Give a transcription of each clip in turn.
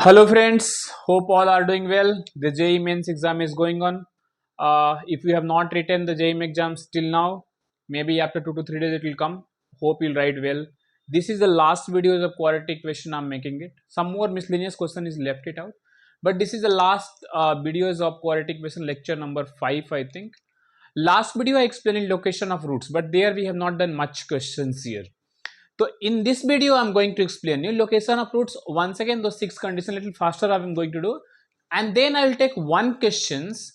Hello friends, hope all are doing well. The JEE mains exam is going on. If you have not written the JEE exams till now, maybe after 2 to 3 days it will come. Hope you'll write well. This is the last videos of quadratic question I'm making it. Some more miscellaneous question is left it out. But this is the last videos of quadratic question lecture number 5 I think. Last video I explained location of roots, but there we have not done much questions here. So in this video, I'm going to explain you location of roots. Once again, those 6 conditions little faster I'm going to do. And then I will take one questions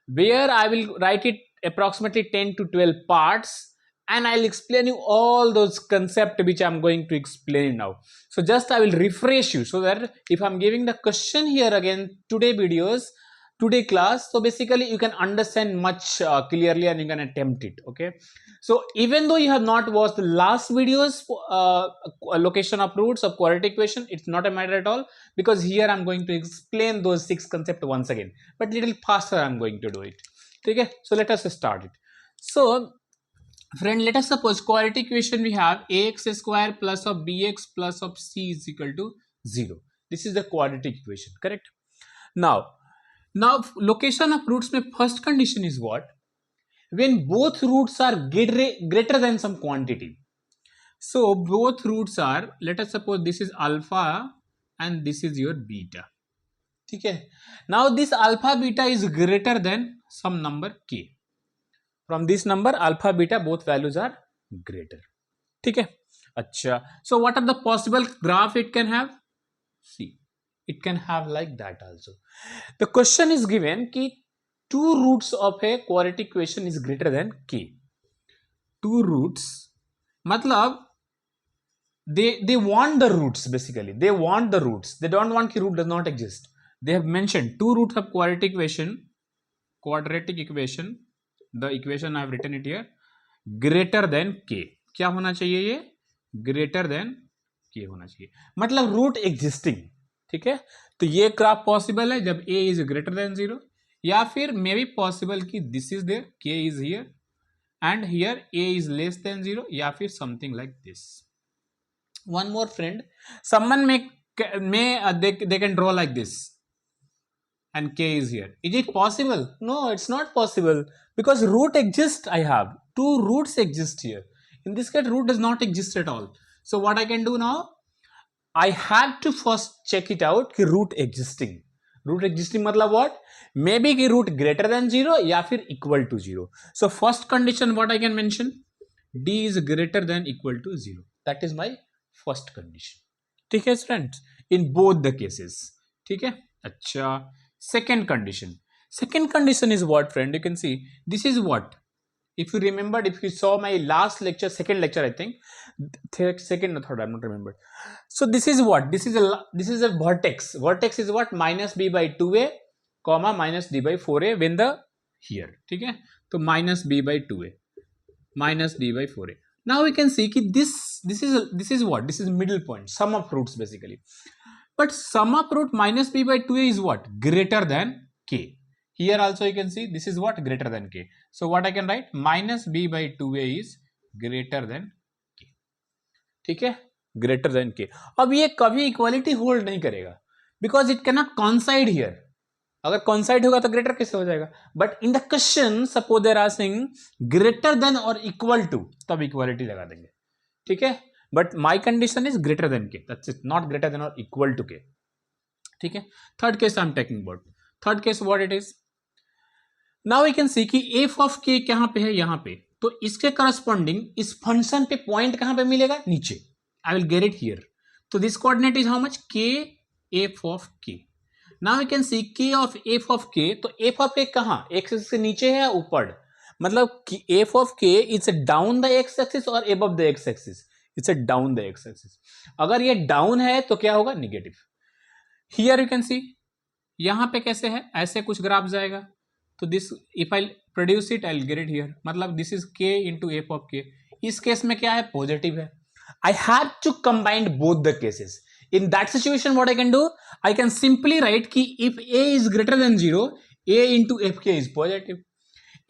where I will write it approximately 10 to 12 parts and I'll explain you all those concepts which I'm going to explain now. So just I will refresh you so that if I'm giving the question here again today videos, today class, so basically you can understand much clearly and you can attempt it. Okay, so even though you have not watched the last videos location of roots of quadratic equation, it's not a matter at all, because here I'm going to explain those 6 concepts once again, but little faster I'm going to do it. Okay, so let us start it. So friend, let us suppose quadratic equation we have ax square plus of bx plus of c is equal to 0. This is the quadratic equation, correct? Now location of roots में first condition is what? When both roots are greater than some quantity. So both roots are, let us suppose this is alpha and this is your beta. Okay. Now this alpha beta is greater than some number k. From this number alpha beta both values are greater. Okay. Acha. So what are the possible graph it can have? See, it can have like that also. The question is given ki two roots of a quadratic equation is greater than k. Two roots, matlab they want the roots, basically they want the roots, they don't want ki root does not exist. They have mentioned two roots of quadratic equation, the equation I have written it here, greater than k. क्या होना चाहिए ये? greater than k होना चाहिए, मतलब root existing. ठीक है, तो ये ग्राफ पॉसिबल है जब a इज ग्रेटर देन 0, या फिर मे बी पॉसिबल कि this is there, k is here and here a is less than 0, या फिर something like this. One more friend, someone may they can draw like this and k is here. Is it possible? No, it's not possible, because root exists. I have two roots exist here. In this case root does not exist at all. So what I can do now, I have to first check it out कि root existing. Root existing मतलब what? Maybe कि root greater than 0 या फिर equal to 0. So first condition what I can mention, d is greater than equal to 0. That is my first condition. ठीक है friends, in both the cases. ठीक है. अच्छा, second condition is what friend? You can see this is what, if you remembered, if you saw my last lecture, second lecture I think, second or third, I'm not remembered. So this is what, this is a vertex. Vertex is what? Minus b by 2a comma minus d by 4a when the here. ठीक है, तो minus b by 2a minus d by 4a. Now we can see कि this is what, this is middle point, sum of roots basically. But sum of root minus b by 2a is what? Greater than k. Here also you can see this is what? Greater than k. So what I can write? Minus b by 2a is greater than k. ठीक है, greater than k. अब ये कभी equality hold नहीं करेगा, because it cannot coincide here. अगर coincide होगा तो greater कैसे हो जाएगा? But in the question suppose they are asking greater than or equal to, तब इक्वालिटी लगा देंगे. ठीक है, but my condition is greater than k. That's it, not greater than or equal to k. ठीक है. Third case I'm talking about. Third case what it is? Now we can see कि f of k कहां पे है? यहां पे. तो इसके करस्पॉन्डिंग इस फंक्शन पे पॉइंट कहां पे मिलेगा? नीचे. I will get it here. So this coordinate is how much? K f of k. Now we can see k of f of k. तो f of k कहां? x से नीचे है या ऊपर? मतलब कि f of k is down the x axis or above the x axis? It's a down the x axis. अगर ये down है तो क्या होगा? Negative. Here you can see, यहां पे कैसे है? ऐसे कुछ ग्राफ जाएगा. तो this if I produce it I will get it here, मतलब this is k into F of k. इस केस में क्या है? पॉजिटिव है. I have to combine both the cases. In that situation what I can do, I can simply write कि if a is greater than 0, a into F k is positive.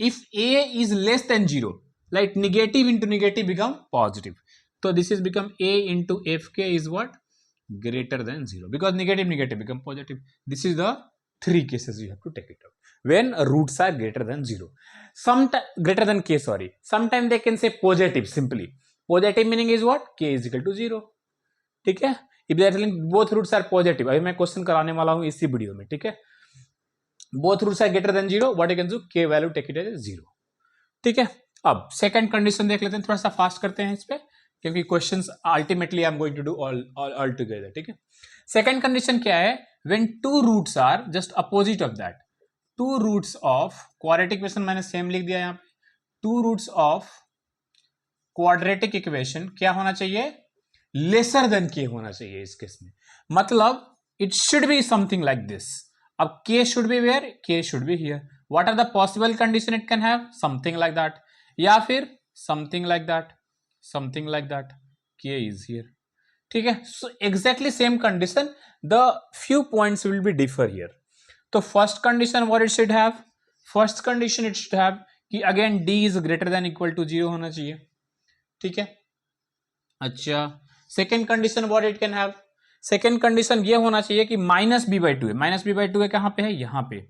If a is less than 0, like negative into negative become positive. So this is become a into fk is what? greater than 0, because negative become positive. This is the three cases you have to take it out when roots are greater than 0. Greater than k, sorry. Sometimes they can say positive simply. Positive meaning is what? K is equal to 0. ठीक है? If they are telling both roots are positive, अभी मैं question कराने वाला हूं इसी video में, ठीक है? Both roots are greater than 0, what you can do? K value take it as 0. ठीक है? अब सेकंड कंडीशन देख लेते हैं, थोड़ा सा फास्ट करते हैं इस पे, क्योंकि questions ultimately I am going to do all together. ठीक है? सेकंड कंडीशन क्या है? When two roots are just opposite of that, two roots of quadratic equation, मैंने सेम लिख दिया यहाँ पे, two roots of quadratic equation क्या होना चाहिए? लेसर देन के होना चाहिए इस केस में. मतलब it should be something like this. अब k should be where? k should be here. What are the possible condition it can have? Something like that, या फिर something like that, something like that, k is here. ठीक है? So exactly same condition, the few points will be differ here. तो first condition what it should have? First condition it should have कि again d is greater than equal to 0 होना चाहिए. ठीक है? अच्छा, second condition what it can have? Second condition ये होना चाहिए कि minus B by two A. Minus B by two A कहां पे है? यहां पे.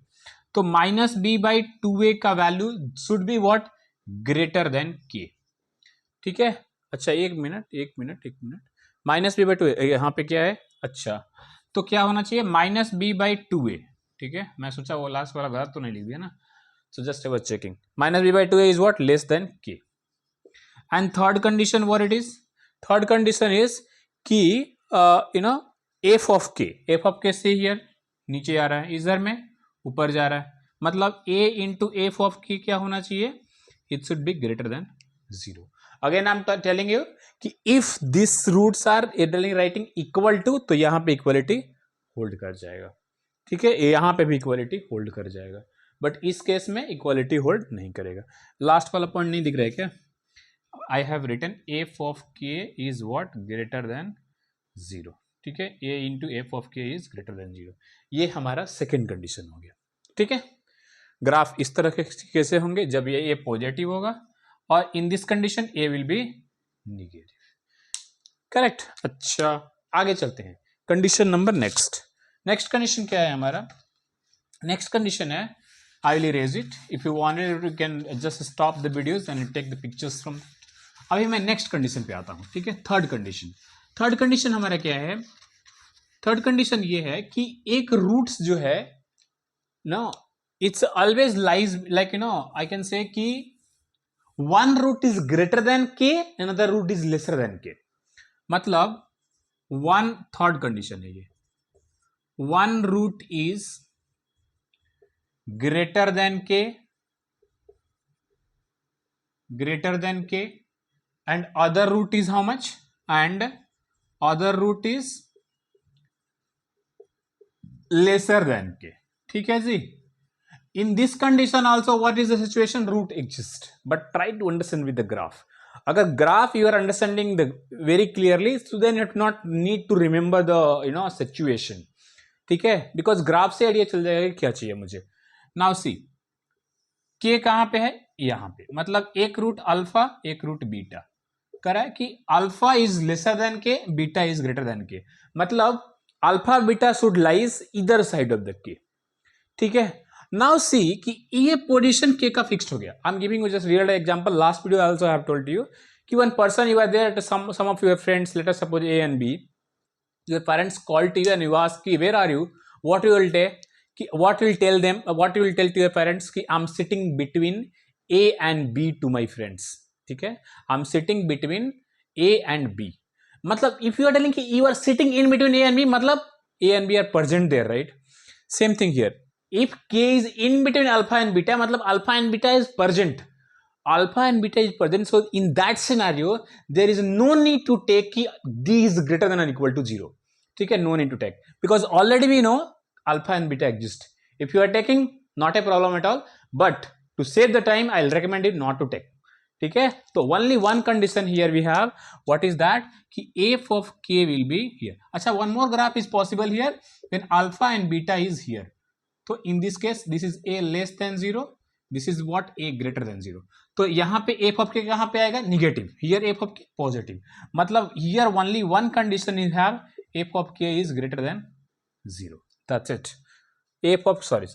तो minus B by two A का value should be what? Greater than K. ठीक है? अच्छा एक minute, minus B by two A यहां पे क्या है? अच्छा, तो क्या होना चाहिए? माइनस बी बाई टू ए. ठीक है? मैं सोचा वो लास्ट वाला गलत तो नहीं लिख दिया ना, so just I was checking. Minus B by two A is what? Less than K. And third condition what it is? Third condition is कि एफ ऑफ के से हियर नीचे आ रहा है, इधर में ऊपर जा रहा है, मतलब a इंटू एफ ऑफ के क्या होना चाहिए? It should be greater than 0. Again I am telling you कि if this roots are writing equal to, तो यहां पे इक्वलिटी होल्ड कर जाएगा. ठीक है? यहां पे भी इक्वलिटी होल्ड कर जाएगा, बट इस केस में इक्वलिटी होल्ड नहीं करेगा. लास्ट वाला पॉइंट नहीं दिख रहा है क्या? I have written f of k is what? Greater than 0. ठीक है? a into f of k is greater than 0. ये हमारा सेकेंड कंडीशन हो गया. ठीक है? ग्राफ इस तरह के कैसे होंगे? जब ये a पॉजिटिव होगा और in this condition a will be negative. Correct? अच्छा, आगे चलते हैं. कंडीशन नंबर नेक्स्ट कंडीशन क्या है हमारा? नेक्स्ट कंडीशन है, I will erase it. If you wanted, you can just stop the videos and take the pictures from. अभी मैं नेक्स्ट कंडीशन पे आता हूं. ठीक है? थर्ड कंडीशन हमारा क्या है? थर्ड कंडीशन ये है कि एक रूट्स जो है ना, it's always lies like I can say कि one root is greater than के, another root is lesser than K. मतलब वन थर्ड कंडीशन है ये, one root is greater than k and other root is how much? And other root is lesser than k. ठीक है जी? In this condition also what is the situation? Root exists, but try to understand with the graph. अगर graph you are understanding the very clearly, so then you do not need to remember the situation. ठीक है? Because graph से idea चल जाएगा क्या चाहिए मुझे. Now see, के कहां पे है? यहां पे. मतलब एक रूट अल्फा, एक रूट बीटा. करा है कि अल्फा इज लेसर देन के, beta is greater than K. मतलब अल्फा बीटा शुड लाइज इधर साइड ऑफ द के. ठीक है? नाउ सी कि ये पोजीशन के का फिक्स्ड हो गया. I am giving you just real example. Last video I also have told you कि one person you are there, some of your friends, let us suppose A and B, your parents call to you and you ask कि where are you, what you will take, what you will tell them, what you will tell to your parents कि I'm sitting between A and B to my friends. ठीक है? I'm sitting between A and B. मतलब if you are telling कि you are sitting in between A and B, मतलब A and B are present there, right? Same thing here. If K is in between alpha and beta, मतलब alpha and beta is present. Alpha and beta is present. So in that scenario, there is no need to take कि D is greater than or equal to 0. ठीक है? No need to take, because already we know alpha and beta exist. If you are taking, not a problem at all, but to save the time I'll recommend it not to take. ठीक है? तो only one condition here we have. What is that? कि f of k will be here. अच्छा, one more graph is possible here when alpha and beta is here. तो in this case this is a less than 0, this is what? a greater than 0. तो यहाँ पे f of k कहाँ पे आएगा? Negative. Here f of k positive. मतलब here only one condition is have F of K is greater than 0. That's it. F of sorry.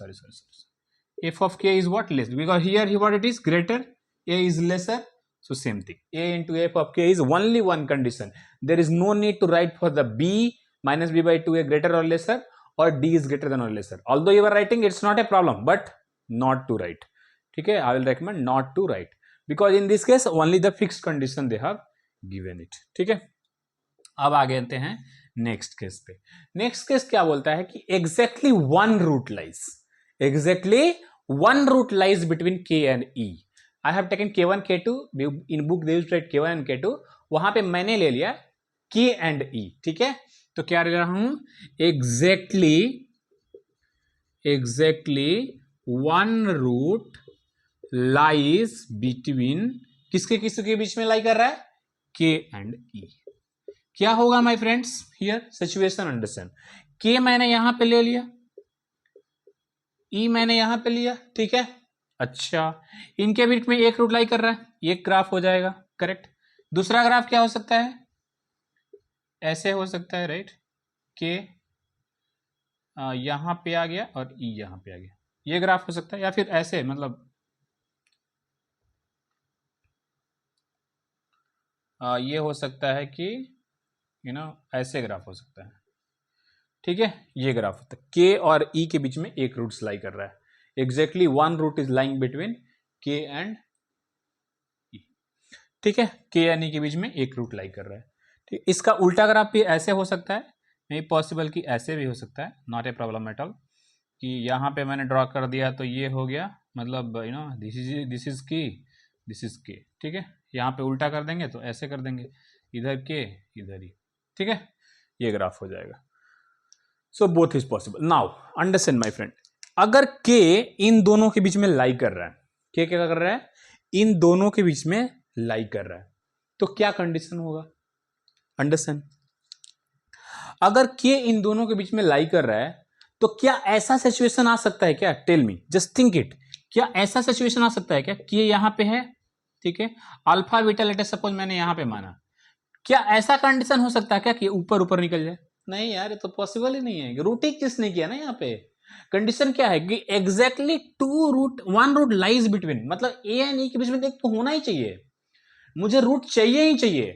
F of k is what? Less, because here what it is? Greater, a is lesser, so same thing. A into f of k is only one condition. There is no need to write for the b minus b by 2a greater or lesser, or d is greater than or lesser. Although you are writing, it's not a problem, but not to write. Okay, I will recommend not to write, because in this case only the fixed condition they have given it. ठीक है, अब आगे आते हैं next case पे. Next case क्या बोलता है कि exactly one root lies between के and E. I have taken k1 k2 in book they used to write k1 and k2. वहां पे मैंने ले लिया k एंड e. ठीक है, तो क्या ले रहा हूं? Exactly one root lies between, किसके बीच में लाई कर रहा है? k and e. क्या होगा my friends? Here situation understand. के मैंने यहां पे ले लिया, ई मैंने यहां पे लिया. ठीक है, अच्छा, इनके बीच में एक रूट लाई कर रहा है, एक ग्राफ हो जाएगा. करेक्ट. दूसरा ग्राफ क्या हो सकता है? ऐसे हो सकता है, राइट? के यहां पे आ गया और ई यहां पे आ गया, ये ग्राफ हो सकता है. या फिर ऐसे, मतलब ये हो सकता है कि ऐसे ग्राफ हो सकता है. ठीक है, ये ग्राफ होता है. के और ई के बीच में एक रूट लाई कर रहा है. Exactly one root is lying between के एंड ई. ठीक है, के एंड ई के बीच में एक रूट लाई कर रहा है. ठीक, इसका उल्टा ग्राफ भी ऐसे हो सकता है, मे पॉसिबल कि ऐसे भी हो सकता है. Not a problem at all. कि यहाँ पे मैंने ड्रॉ कर दिया तो ये हो गया, मतलब दिस इज के. ठीक है, यहाँ पे उल्टा कर देंगे तो ऐसे कर देंगे, इधर के इधर ही. ठीक है, ये ग्राफ हो जाएगा. So both is possible. Now understand my friend, अगर के इन दोनों के बीच में लाई कर रहा है, के क्या कर रहा है? इन दोनों के बीच में लाई कर रहा है, तो क्या कंडीशन होगा? अंडरस्टैंड, अगर के इन दोनों के बीच में लाई कर रहा है तो क्या ऐसा सिचुएशन आ सकता है क्या? Tell me, just think it. क्या ऐसा सिचुएशन आ सकता है क्या कि यहां पे है, ठीक है, अल्फा बीटा लेटर सपोज मैंने यहां पे माना, क्या ऐसा कंडीशन हो सकता है क्या कि ऊपर ऊपर निकल जाए? नहीं यार, ये तो पॉसिबल ही नहीं है. रूट ही किसने किया ना यहाँ पे. कंडीशन क्या है कि exactly one root lies between, मतलब ए एंड ई के बीच में एक तो होना ही चाहिए, मुझे रूट चाहिए ही चाहिए.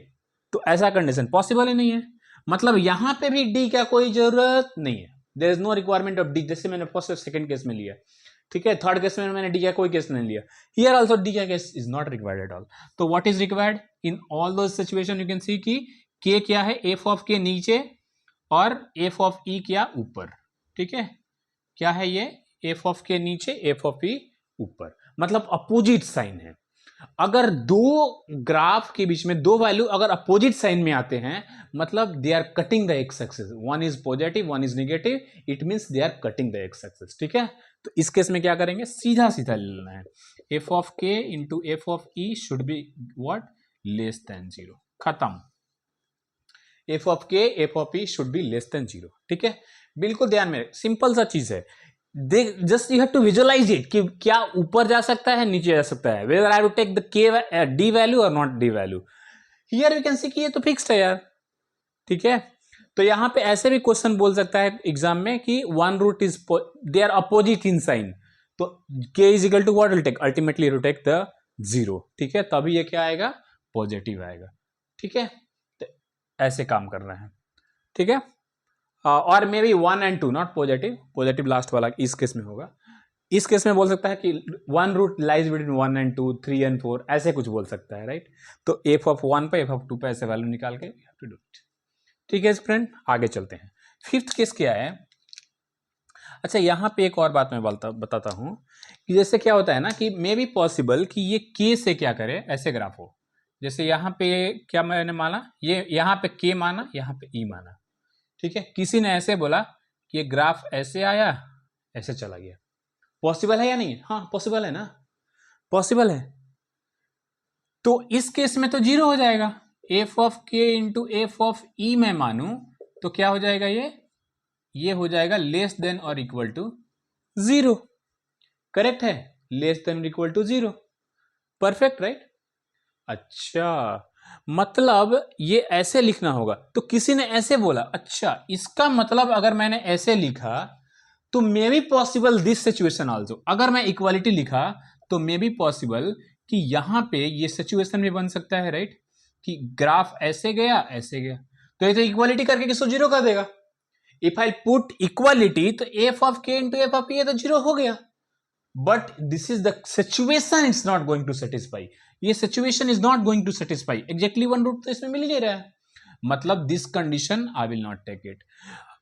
तो ऐसा कंडीशन पॉसिबल ही नहीं है. मतलब यहां पे भी डी का कोई जरूरत नहीं है. There is no requirement of D. जैसे मैंने फर्स्ट और सेकंड केस में लिया, ठीक है, थर्ड केस में मैंने डी का कोई केस नहीं लिया. हियर आल्सो डी का case is not required at all. तो what is required in all those situation? You can see कि के क्या है? एफ ऑफ के नीचे और एफ ऑफ ई क्या? ऊपर. ठीक है, क्या है ये? एफ ऑफ के नीचे, एफ ऑफ ई ऊपर, मतलब अपोजिट साइन है. अगर दो ग्राफ के बीच में दो वैल्यू अगर अपोजिट साइन में आते हैं, मतलब they are cutting the x axis. One is positive, one is negative, it means they are cutting the x axis. ठीक है, तो इस केस में क्या करेंगे? सीधा सीधा ले लेना है. F of k into F of E should be what? Less than 0. खत्म. F of k, f of E should be less than 0. ठीक है, बिल्कुल ध्यान में, सिंपल सा चीज है. Just you have to visualise it कि क्या ऊपर जा सकता है, नीचे जा सकता है. Whether I will take the k D value और not D value. Here you can see कि ये तो फिक्स्ड है यार. ठीक है, तो यहां पे ऐसे भी क्वेश्चन बोल सकता है एग्जाम में कि one root is they are opposite in sign, तो k is equal to what will take? Ultimately will take the 0. ठीक है, तभी ये क्या आएगा? पॉजिटिव आएगा. ठीक है, तो ऐसे काम करना है. ठीक है, और may be 1 and 2 not positive last वाला इस केस में होगा. इस केस में बोल सकता है कि one root lies between 1 and 2, 3 and 4, ऐसे कुछ बोल सकता है, राइट? तो एफ ऑफ 1 पे, एफ ऑफ 2 पे ऐसे वैल्यू निकाल के टू डू इट. ठीक है फ्रेंड, आगे चलते हैं. फिफ्थ केस क्या है? अच्छा, यहां पे एक और बात मैं बताता हूं कि जैसे क्या होता है ना कि मे बी पॉसिबल कि ये के से क्या करे, ऐसे ग्राफ हो. जैसे यहां पे क्या मैंने माना, ये यहां पे के माना, यहां पे ई माना. ठीक है, किसी ने ऐसे बोला कि ये ग्राफ ऐसे आया, ऐसे चला गया. पॉसिबल है या नहीं? हाँ पॉसिबल है ना, पॉसिबल है. तो इस केस में तो 0 हो जाएगा. F of k into F of e में मानू तो क्या हो जाएगा? ये हो जाएगा लेस देन और इक्वल टू 0. करेक्ट है, less than equal to 0. Perfect, right? अच्छा, मतलब ये ऐसे लिखना होगा। तो किसी ने ऐसे बोला, अच्छा इसका मतलब अगर मैंने ऐसे लिखा तो मे be possible this situation also. अगर मैं इक्वालिटी लिखा तो मे बी पॉसिबल कि यहां पे ये सिचुएशन भी बन सकता है, राइट, कि ग्राफ ऐसे गया ऐसे गया, तो ये तो इक्वालिटी करके किसको जीरो कर देगा। If I put equality to f of k into F of a तो जीरो हो गया। But this is the situation, it's not going to satisfy. ये situation is not going to satisfy, exactly one root तो इसमें मिल ही नहीं रहा है, मतलब this condition I will not take it,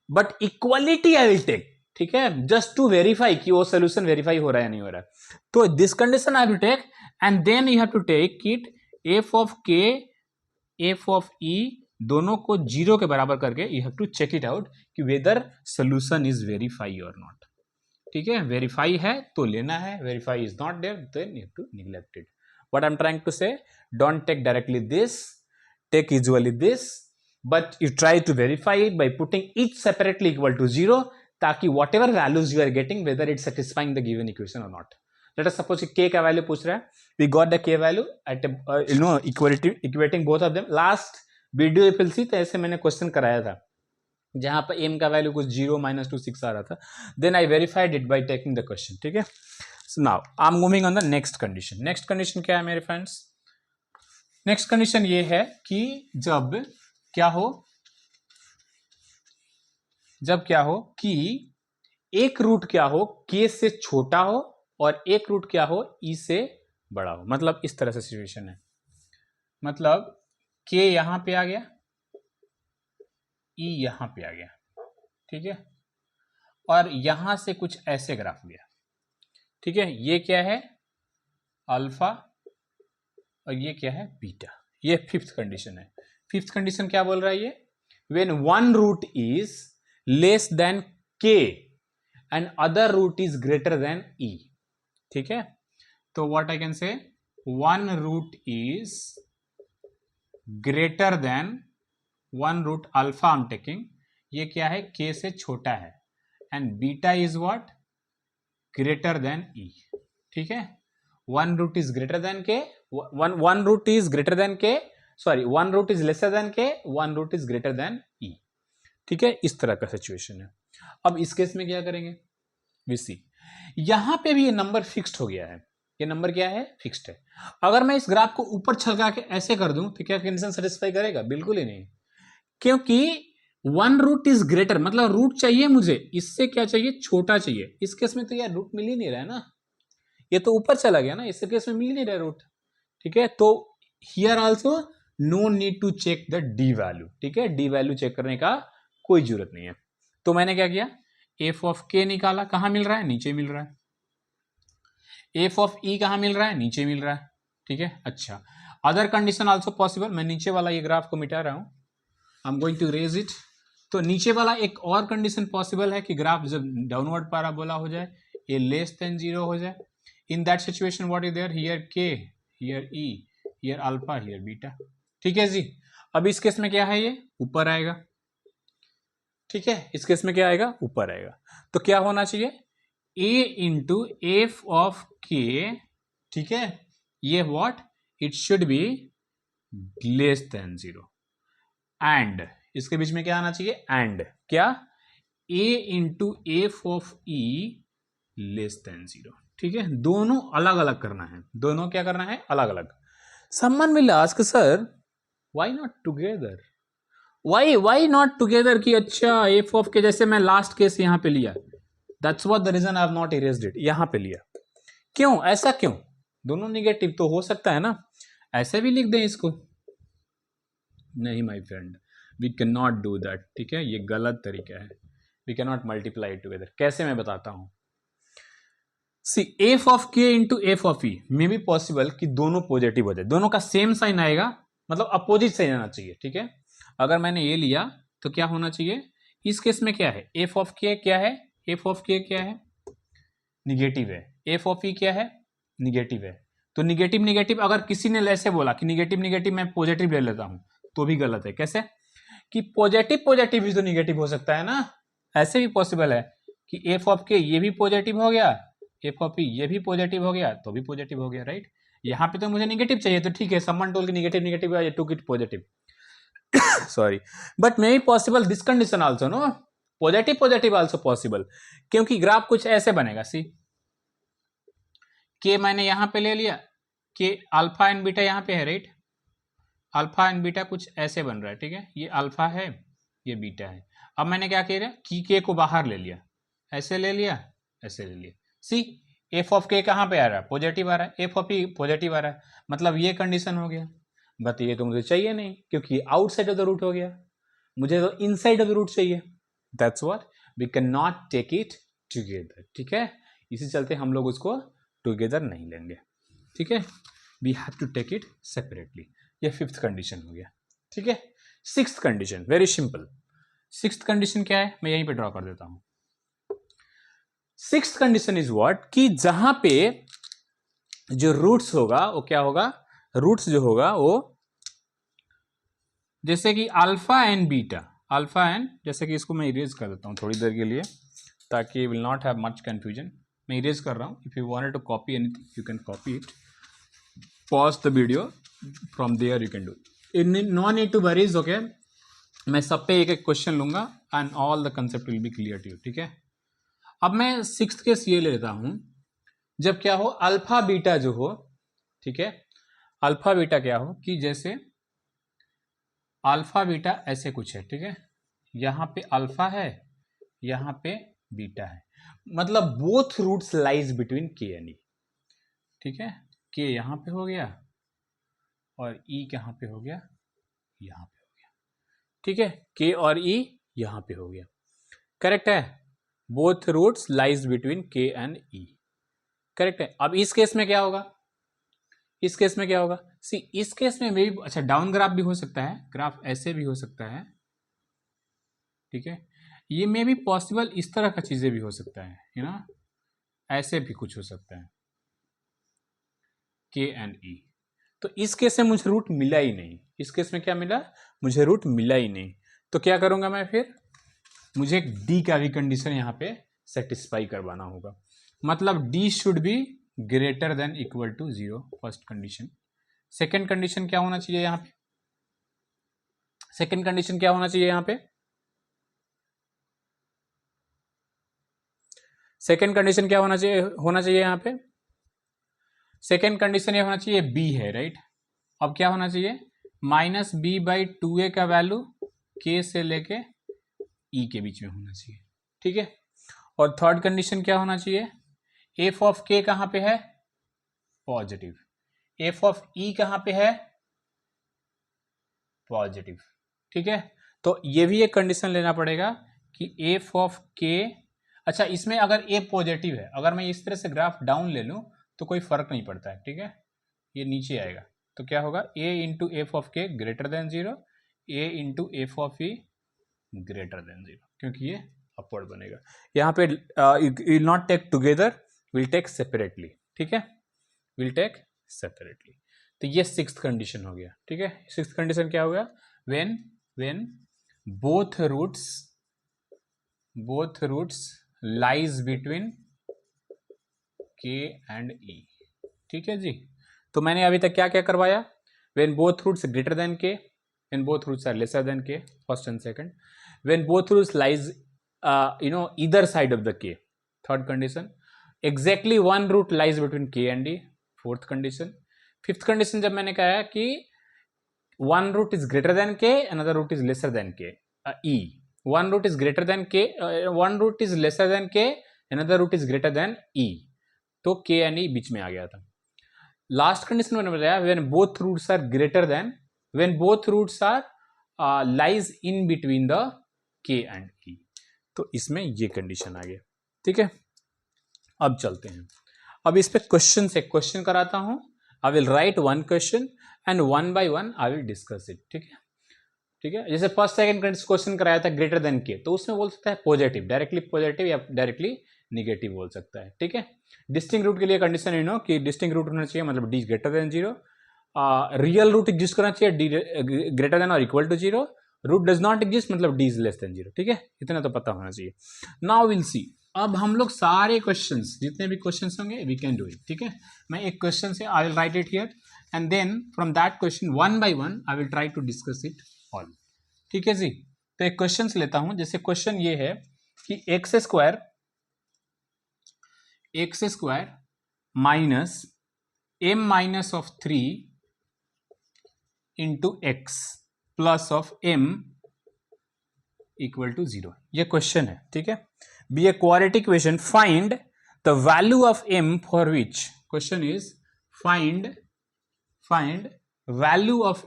but equality I will take, ठीक है, जस्ट टू वेरीफाई कि वो सोल्यूशन वेरीफाई हो रहा है या नहीं हो रहा है। तो this condition I will take and then you have to take it f of k f of e दोनों को जीरो के बराबर करके you have to check it out कि वेदर सोल्यूशन इज वेरीफाई और नॉट। ठीक है, वेरीफाई है तो लेना है, verify is not there then you have to neglect it. What I am trying to say, don't take directly this, take usually this, but you try to verify it by putting each separately equal to zero, ताकि whatever values you are getting whether it satisfying the given equation और not. Let us suppose k का value पूछ रहा है, we got the k value at equating both of them. Last video FLC तो ऐसे मैंने question कराया था जहां पर m का वैल्यू कुछ 0 -2 6 आ रहा था, then I verified it by taking the question. ठीक है, so now I am moving on the next condition. Next condition क्या है मेरे फ्रेंड्स? नेक्स्ट कंडीशन ये है कि जब क्या हो कि एक रूट क्या हो k से छोटा हो और एक रूट क्या हो e से बड़ा हो। मतलब इस तरह से सिचुएशन है, मतलब k यहां पे आ गया, e यहां पे आ गया, ठीक है, और यहां से कुछ ऐसे ग्राफ गया। ठीक है, ये क्या है अल्फा और ये क्या है बीटा। ये फिफ्थ कंडीशन है। फिफ्थ कंडीशन क्या बोल रहा है ये, when one root is less than k and other root is greater than e। ठीक है, तो what I can say, one root is greater than one root alpha I am taking, ये क्या है k से छोटा है, and beta is what greater than e। ठीक है, one root is greater than k, one root is greater than k, sorry one root is lesser than k, one root is greater than e। ठीक है, इस तरह का situation है। अब इस केस में क्या करेंगे, वी सी, यहां पे भी ये नंबर फिक्स्ड हो गया है, ये नंबर क्या है फिक्स्ड है। अगर मैं इस ग्राफ को ऊपर छलका के ऐसे कर दूं तो क्या कंडीशन सेटिस्फाई करेगा? बिल्कुल ही नहीं, क्योंकि वन रूट इज ग्रेटर, मतलब रूट चाहिए मुझे, इससे क्या चाहिए छोटा चाहिए। इस केस में तो यार रूट मिल ही नहीं रहा है ना, ये तो ऊपर चला गया ना, इस केस में मिल ही नहीं रहा रूट। ठीक है, तो here also no need to check the D value. ठीक है, डी वैल्यू चेक करने का कोई जरूरत नहीं है। तो मैंने क्या किया, एफ ऑफ के निकाला, कहां मिल रहा है नीचे मिल रहा है। एफ ऑफ ई कहां मिल रहा है नीचे मिल रहा है। ठीक है, अच्छा अदर कंडीशन आल्सो पॉसिबल। मैं नीचे वाला ये ग्राफ को मिटा रहा हूं, I am going to erase it. तो नीचे वाला एक और कंडीशन पॉसिबल है कि ग्राफ जब डाउनवर्ड पैराबोला हो जाए, ए लेस देन 0 हो जाए। In that situation what is there, here k, here e, here alpha, here beta. ठीक है जी, अब इस केस में क्या है, ये ऊपर आएगा। ठीक है, इस केस में क्या आएगा, ऊपर आएगा। तो क्या होना चाहिए, a इंटू एफ ऑफ के। ठीक है, ये what, it should be less than 0, and इसके बीच में क्या आना चाहिए, एंड क्या, a into F of E less than 0। ठीक है, दोनों अलग अलग करना है, दोनों क्या करना है, अलग अलग। Someone will ask sir why not together, why not together की, अच्छा एफ ऑफ के जैसे मैं लास्ट केस यहां पे लिया, that's what the reason I have not erased it, यहां पे लिया। क्यों ऐसा क्यों, दोनों निगेटिव तो हो सकता है ना, ऐसे भी लिख दें इसको। नहीं my friend, we can not do that. ठीक है, ये गलत तरीका है, we can not multiply it together. कैसे, मैं बताता हूं। See f of k into F of e may be possible कि दोनों पॉजिटिव हो जाए, दोनों का सेम साइन आएगा, मतलब अपोजिट साइन आना चाहिए। ठीक है, अगर मैंने ये लिया तो क्या होना चाहिए, इस केस में क्या है, एफ ऑफ के क्या है, एफ ऑफ के क्या है निगेटिव है, एफ ऑफ ई क्या है निगेटिव है। तो निगेटिव निगेटिव, अगर किसी ने ऐसे बोला कि निगेटिव निगेटिव मैं पॉजिटिव ले लेता हूं तो भी गलत है। कैसे कि पॉजिटिव पॉजिटिव भी तो निगेटिव हो सकता है ना, ऐसे भी पॉसिबल है कि एफ ऑफ के ये भी पॉजिटिव हो गया, एफ ऑफ ई ये भी पॉजिटिव हो गया तो भी पॉजिटिव हो गया, राइट। यहाँ पे तो मुझे निगेटिव चाहिए, तो ठीक है, someone told negative negative, I took it positive sorry, but may be possible this condition also, no, positive positive also possible, क्योंकि ग्राफ कुछ ऐसे बनेगा, सी के मैंने यहां पे ले लिया, के अल्फा एंड बीटा यहां पे है, राइट, अल्फा एंड बीटा कुछ ऐसे बन रहा है, ठीक है, ये अल्फा है, ये बीटा है। अब मैंने क्या किया कि के को बाहर ले लिया, ऐसे ले लिया, ऐसे ले लिया, सी एफ ऑफ के कहां पे आ रहा है, पॉजिटिव आ रहा है, एफ ऑफ ई पॉजिटिव आ रहा है, मतलब ये कंडीशन हो गया। बट ये तो मुझे चाहिए नहीं, क्योंकि आउटसाइड ऑफ द रूट हो गया, मुझे तो इनसाइड ऑफ द रूट चाहिए, that's what we can not take it together, ठीक है, इसी चलते हम लोग उसको टुगेदर नहीं लेंगे, ठीक है, we have to take it separately. ये फिफ्थ कंडीशन हो गया, ठीक है। Sixth condition very simple, sixth condition क्या है, मैं यहीं पे ड्रॉ कर देता हूं। सिक्स्थ कंडीशन इज व्हाट, कि जहां पे जो रूट्स होगा वो क्या होगा, रूट्स जो होगा वो जैसे कि alpha and beta, alpha and, जैसे कि इसको मैं इरेज कर देता हूं थोड़ी देर के लिए, ताकि will not have much confusion, मैं इरेज कर रहा हूं। If you wanted to copy anything you can copy it, pause the video, from there you can do, no need to worries, okay. मैं सब पे एक एक क्वेश्चन लूंगा and all the concept will be clear to you, ठीक है। अब मैं सिक्स्थ केस ये लेता हूं, जब क्या हो, अल्फा बीटा जो हो, ठीक है, अल्फा बीटा क्या हो कि जैसे अल्फा बीटा ऐसे कुछ है, ठीक है, यहां पे अल्फा है, यहां पे बीटा है, मतलब बोथ रूट्स लाइज बिटवीन के एंड ई, ठीक है, के यहां पे हो गया और ई कहां पे हो गया, यहां पे हो गया, ठीक है, के और ई यहां पे हो गया, करेक्ट है, बोथ रूट्स लाइज बिटवीन के एंड ई, करेक्ट है। अब इस केस में क्या होगा, इस केस में क्या होगा, सी इस केस में भी, अच्छा डाउन ग्राफ भी हो सकता है, ग्राफ ऐसे भी हो सकता है, ठीक है, ये में भी पॉसिबल इस तरह का चीजें भी हो सकता है, यू नो, ऐसे भी कुछ हो सकता है, के एंड ई। तो इस केस में मुझे रूट मिला ही नहीं, इस केस में क्या मिला, मुझे रूट मिला ही नहीं, तो क्या करूंगा मैं फिर, मुझे एक डी का भी कंडीशन यहां पे सेटिस्फाई करवाना होगा, मतलब D should be greater than equal to 0, first condition. Second condition क्या होना चाहिए यहां पे, सेकेंड कंडीशन क्या होना चाहिए यहां पे, सेकेंड कंडीशन क्या होना चाहिए यहां पे, सेकेंड कंडीशन ये होना चाहिए बी है, राइट। अब क्या होना चाहिए, माइनस बी बाई 2a का वैल्यू के से लेके ई के बीच में होना चाहिए, ठीक है। और थर्ड कंडीशन क्या होना चाहिए, एफ ऑफ के कहां पे है, पॉजिटिव, एफ ऑफ ई कहां पे है, पॉजिटिव, ठीक है। तो ये भी एक कंडीशन लेना पड़ेगा कि एफ ऑफ के, अच्छा इसमें अगर ए पॉजिटिव है, अगर मैं इस तरह से ग्राफ डाउन ले लूं तो कोई फर्क नहीं पड़ता है, ठीक है, ये नीचे आएगा, तो क्या होगा, a into F of k greater than 0, a into F of e greater than 0, क्योंकि ये अपवर्ड बनेगा। यहाँ पे will not take together, will take separately, ठीक है, विल टेक सेपरेटली। तो ये सिक्स्थ कंडीशन हो गया, ठीक है। सिक्स्थ कंडीशन क्या हो गया, when both roots lies between के एंड ई, ठीक है जी। तो मैंने अभी तक क्या क्या करवाया, when both roots greater than k, when both roots are lesser than k, first and second, when both roots lies either side of the k, third condition, exactly one root lies between के and e, fourth condition. Fifth condition जब मैंने कहा कि one root is greater than के, another root is lesser than k, e, one root is greater than k, one root is lesser than के, another root is greater than e, तो k and ई बीच में आ गया था। Last condition मैंने बताया when both roots are greater than, when both roots are lies in between the k and e, तो इसमें ये कंडीशन आ गया, ठीक है। अब चलते हैं, अब इस पे क्वेश्चन से क्वेश्चन कराता हूं, आई will right one question and one by one I will discuss it, ठीक है, ठीक है। जैसे फर्स्ट सेकंड क्वेश्चन कराया था ग्रेटर देन के, तो उसमें बोल सकता है पॉजिटिव, डायरेक्टली पॉजिटिव या डायरेक्टली निगेटिव बोल सकता है, ठीक है। डिस्टिंक्ट रूट के लिए कंडीशन यू नो कि डिस्टिंक्ट रूट होना चाहिए, मतलब d greater than 0, real root exist करना चाहिए, डी ग्रेटर देन और equal to 0, root does not exist मतलब डी इज लेस देन 0, ठीक है, इतना तो पता होना चाहिए। नाउ विल सी, अब हम लोग सारे क्वेश्चंस, जितने भी क्वेश्चंस होंगे वी कैन डू इट, ठीक है। मैं एक क्वेश्चन से I will write it here and then from that question one by one I will try to discuss it all, ठीक है जी। तो एक क्वेश्चन लेता हूं, जैसे क्वेश्चन ये है कि x square minus m minus of 3 into x plus of m equal to 0, ये क्वेश्चन है, ठीक है। Be a quadratic equation, find the value of m for which, question is find value of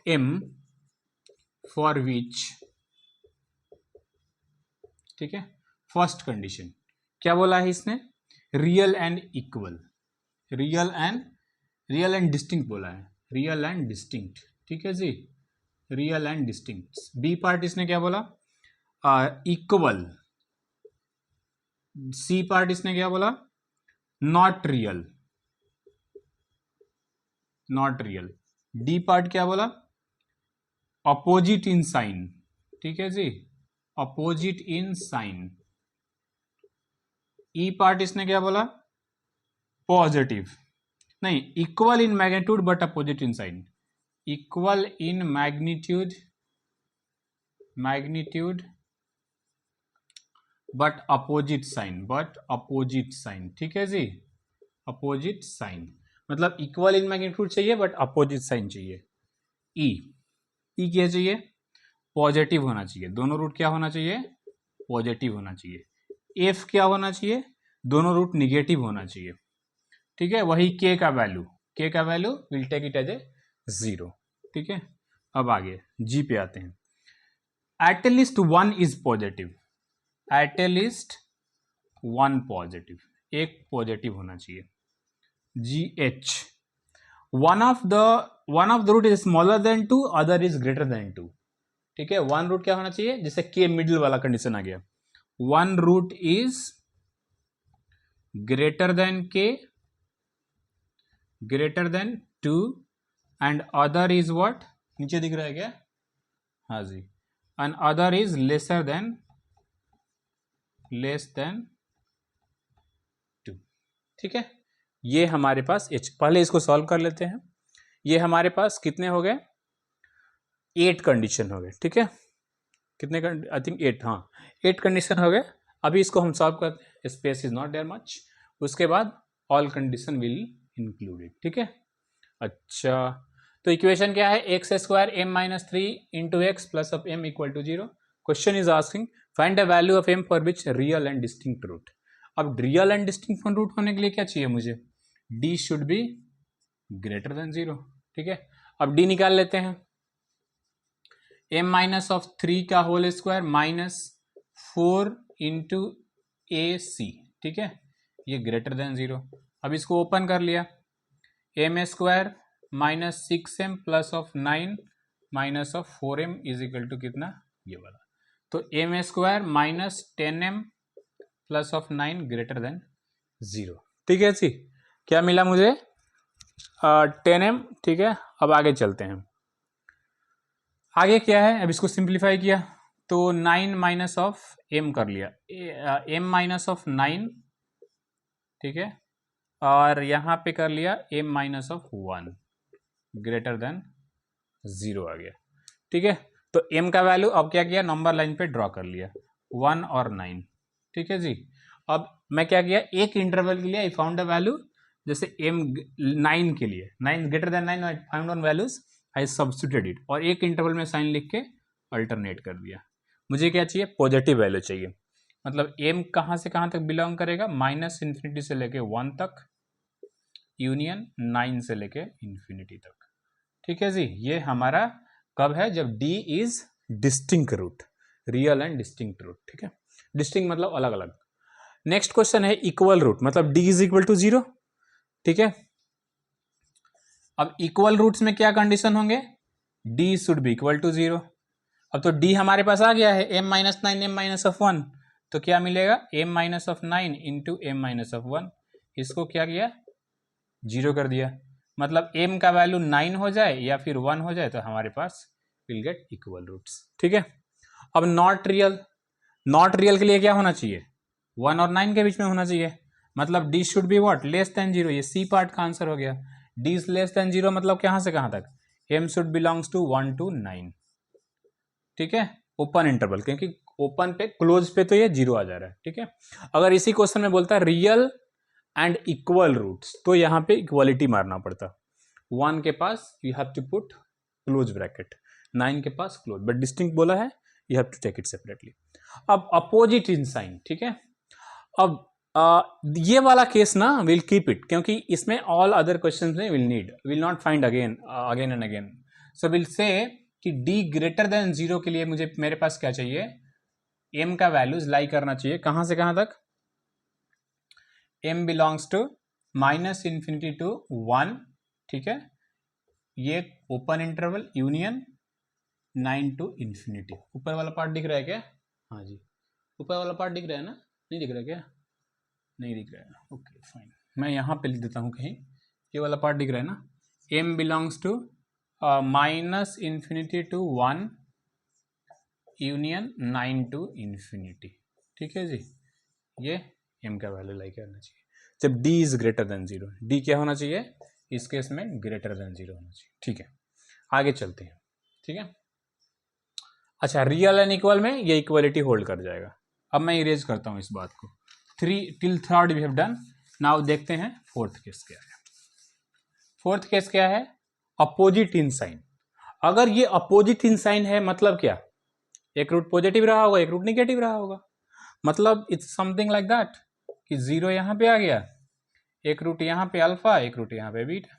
m for which, ठीक है। First condition क्या बोला है इसने, real and equal, real and distinct बोला है, रियल एंड डिस्टिंक्ट, ठीक है जी, real and distinct. B part इसने क्या बोला, इक्वल। सी पार्ट इसने क्या बोला, नॉट रियल। डी पार्ट क्या बोला, अपोजिट इन साइन, ठीक है जी, opposite in sign. E part इसने क्या बोला, पॉजिटिव, नहीं, equal in magnitude but opposite in sign, equal in magnitude but opposite sign, ठीक है जी, अपोजिट साइन, मतलब इक्वल इन मैग्नीट्यूड चाहिए बट अपोजिट साइन चाहिए। ई क्या चाहिए, पॉजिटिव होना चाहिए, दोनों रूट क्या होना चाहिए, पॉजिटिव होना चाहिए। एफ क्या होना चाहिए, दोनों रूट निगेटिव होना चाहिए, ठीक है। वही के का value will take it as a 0, ठीक है। अब आगे जी पे आते हैं, at least 1 is positive, at least 1 positive, एक पॉजिटिव होना चाहिए। G H, one of the root is smaller than 2, other is greater than 2, ठीक है। वन रूट क्या होना चाहिए, जैसे के मिडिल वाला कंडीशन आ गया, one root is greater than k, greater than 2 and other is what, नीचे दिख रहा है क्या, हाँ जी, and other is less than 2, ठीक है। ये हमारे पास एच, पहले इसको सॉल्व कर लेते हैं। ये हमारे पास कितने हो गए, 8 कंडीशन हो गए, ठीक है। कितने, आई थिंक 8, हाँ 8 कंडीशन हो गए। अभी इसको हम सॉल्व करते हैं, space is not there much, उसके बाद ऑल कंडीशन विल इंक्लूडेड, ठीक है। अच्छा, तो इक्वेशन क्या है, x square m minus 3 into x plus of m equal to 0। Question is asking find the value of m for which real and distinct root. अब real and distinct root होने के लिए क्या चाहिए मुझे, d should be greater than 0, ठीक है। अब डी निकाल लेते हैं, एम माइनस ऑफ 3 का होल स्क्वायर माइनस 4 इंटू ए सी, ठीक है, ये ग्रेटर देन 0। अब इसको ओपन कर लिया, m square minus 6m plus of 9 minus of 4m is equal to कितना, ये वाला, तो m square minus 10m plus of 9 greater than 0, ठीक है जी। क्या मिला मुझे, 10m, ठीक है। अब आगे चलते हैं, आगे क्या है, अब इसको सिंप्लीफाई किया तो 9 माइनस ऑफ m कर लिया, m माइनस ऑफ 9, ठीक है, और यहाँ पे कर लिया m minus of 1 greater than 0 आ गया, ठीक है। तो m का वैल्यू अब क्या किया, नंबर लाइन पे ड्रॉ कर लिया 1 और 9, ठीक है जी। अब मैं क्या किया, एक इंटरवल के लिए आई फाउंड अ वैल्यू, जैसे m 9 के लिए 9 greater than 9 I found one values, I substituted it, और एक इंटरवल में साइन लिख के अल्टरनेट कर दिया। मुझे क्या चाहिए, पॉजिटिव वैल्यू चाहिए, मतलब m कहाँ से कहाँ तक बिलोंग करेगा, माइनस इन्फिनिटी से लेके 1 तक, यूनियन 9 से लेके इन्फिनिटी तक, ठीक है जी। ये हमारा कब है, जब d is distinct root, real and distinct root, ठीक है। डिस्टिंक्ट मतलब अलग अलग। नेक्स्ट क्वेश्चन है इक्वल रूट, मतलब d इज इक्वल टू 0, ठीक है। अब इक्वल रूट्स में क्या कंडीशन होंगे, d should be equal to 0। अब तो d हमारे पास आ गया है, m minus 9 m minus of 1, तो क्या मिलेगा, m minus of 9 into m minus of 1, इसको क्या किया, 0 कर दिया, मतलब m का वैल्यू 9 हो जाए या फिर 1 हो जाए तो हमारे पास विल गेट इक्वल रूट्स, ठीक है। अब नॉट रियल, नॉट रियल के लिए क्या होना चाहिए, 1 और 9 के बीच में होना चाहिए, मतलब D should be what, less than 0। ये सी पार्ट का आंसर हो गया। डी इज लेस देन 0 मतलब कहां से कहां तक, m should belongs to 1 to 9, ठीक है, ओपन इंटरवल, क्योंकि ओपन पे क्लोज पे तो ये 0 आ जा रहा है, ठीक है। अगर इसी क्वेश्चन में बोलता है रियल एंड इक्वल रूट्स, तो यहां पे इक्वालिटी मारना पड़ता, 1 के पास you have to put close bracket, 9 के पास क्लोज, बट डिस्टिंक्ट बोला है, you have to take it separately. अब अपोजिट इन साइन, ठीक है। अब ये वाला केस ना विल कीप इट, क्योंकि इसमें ऑल अदर क्वेश्चंस में will not find again and again. So will say कि d ग्रेटर देन 0 के लिए मुझे, मेरे पास क्या चाहिए, m का वैल्यूज लाई करना चाहिए कहां से कहां तक, m बिलोंग्स टू -∞ to 1, ठीक है, ये ओपन इंटरवल यूनियन 9 to ∞। ऊपर वाला पार्ट दिख रहा है क्या, हाँ जी, ऊपर वाला पार्ट दिख रहा है ना, नहीं दिख रहा है क्या, नहीं दिख रहा है, ओके फाइन, मैं यहाँ पे लिख देता हूँ कहीं, ये वाला पार्ट दिख रहा है ना, m belongs to -∞ to 1 union 9 to ∞, ठीक है जी, ये m का वैल्यू लाई करना चाहिए जब d is greater than 0। d क्या होना चाहिए इस केस में, ग्रेटर देन 0 होना चाहिए, ठीक है। आगे चलते हैं, ठीक है। अच्छा, रियल एंड इक्वल में ये इक्वलिटी होल्ड कर जाएगा। अब मैं इरेज करता हूं इस बात को, 3 till 3rd we have done. Now देखते हैं फोर्थ केस क्या है। फोर्थ केस क्या है, अपोजिट इन साइन। अगर ये अपोजिट इन साइन है मतलब क्या, एक रूट पॉजिटिव रहा होगा, एक रूट निगेटिव रहा होगा, मतलब इट्स समथिंग लाइक दैट कि 0 यहां पे आ गया, एक रूट यहां पे अल्फा, एक रूट यहां पे beta,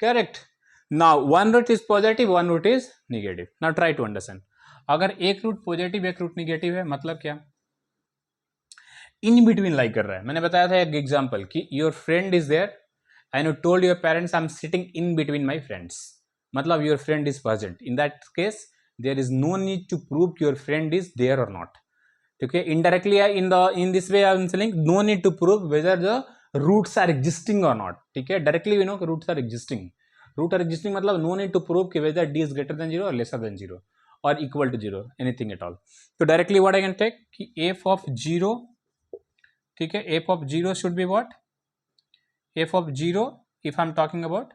correct. Now one root is positive, one root is negative. Now try to understand, अगर एक रूट पॉजिटिव एक रूट निगेटिव है मतलब क्या, इन बिटवीन लाई कर रहा है। मैंने बताया था एक एग्जांपल कि your friend is there and you told your parents I am sitting in between my friends, मतलब your friend is present. In that case there is no need to prove your friend is there और not, ठीक है। Indirectly in this way I am saying no need to prove whether the roots are existing और not, ठीक है। Directly we know roots are existing, root are existing मतलब no need to prove कि whether d is greater than 0 और lesser than 0 और equal to 0, anything at all. तो directly what I can take कि F of 0, ठीक है, f of 0 should be what, f of 0 if I'm talking about,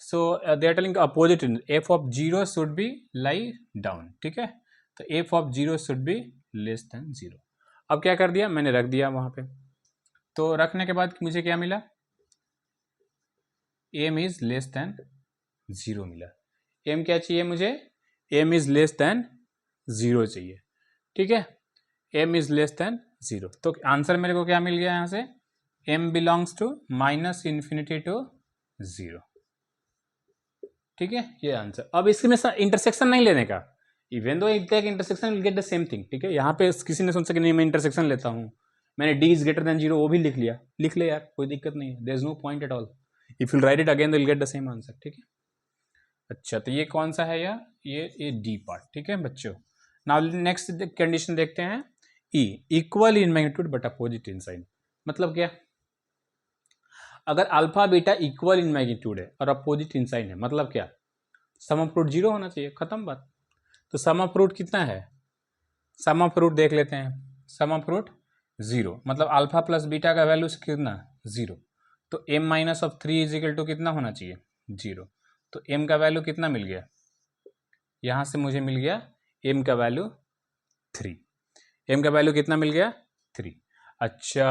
so they are telling opposite in f of 0 should be lie down, ठीक है। तो f of 0 should be less than 0। अब क्या कर दिया मैंने, रख दिया वहां पे, तो रखने के बाद मुझे क्या मिला, m is less than 0 मिला। m क्या चाहिए मुझे, m is less than 0 चाहिए, ठीक है, m is less than 0। तो आंसर मेरे को क्या मिल गया यहाँ से, m belongs to -∞ to 0, ठीक है, ये आंसर। अब इसमें इंटरसेक्शन नहीं लेने का, even though it take intersection will get the same thing, ठीक है। यहाँ पे किसी ने सोचा कि नहीं मैं इंटरसेक्शन लेता हूँ, मैंने d इज ग्रेटर देन 0 वो भी लिख लिया, लिख ले यार, कोई दिक्कत नहीं है, there is no point at all, if you write it again will get the same answer, ठीक है। अच्छा, तो ये कौन सा है यार, ये डी पार्ट, ठीक है बच्चों। नाउ नेक्स्ट कंडीशन देखते हैं, e equal in magnitude but opposite in sign, मतलब क्या, अगर alpha beta equal in magnitude है और अपोजिट इन साइन है मतलब क्या, सम ऑफ रूट 0 होना चाहिए, खत्म बात। तो सम ऑफ रूट कितना है, सम ऑफ रूट देख लेते हैं, सम ऑफ रूट 0 मतलब अल्फा प्लस बीटा का वैल्यू कितना 0, तो m minus of 3 is equal to कितना होना चाहिए 0। तो m का वैल्यू कितना मिल गया, यहां से मुझे मिल गया m का वैल्यू 3, m का वैल्यू कितना मिल गया 3। अच्छा,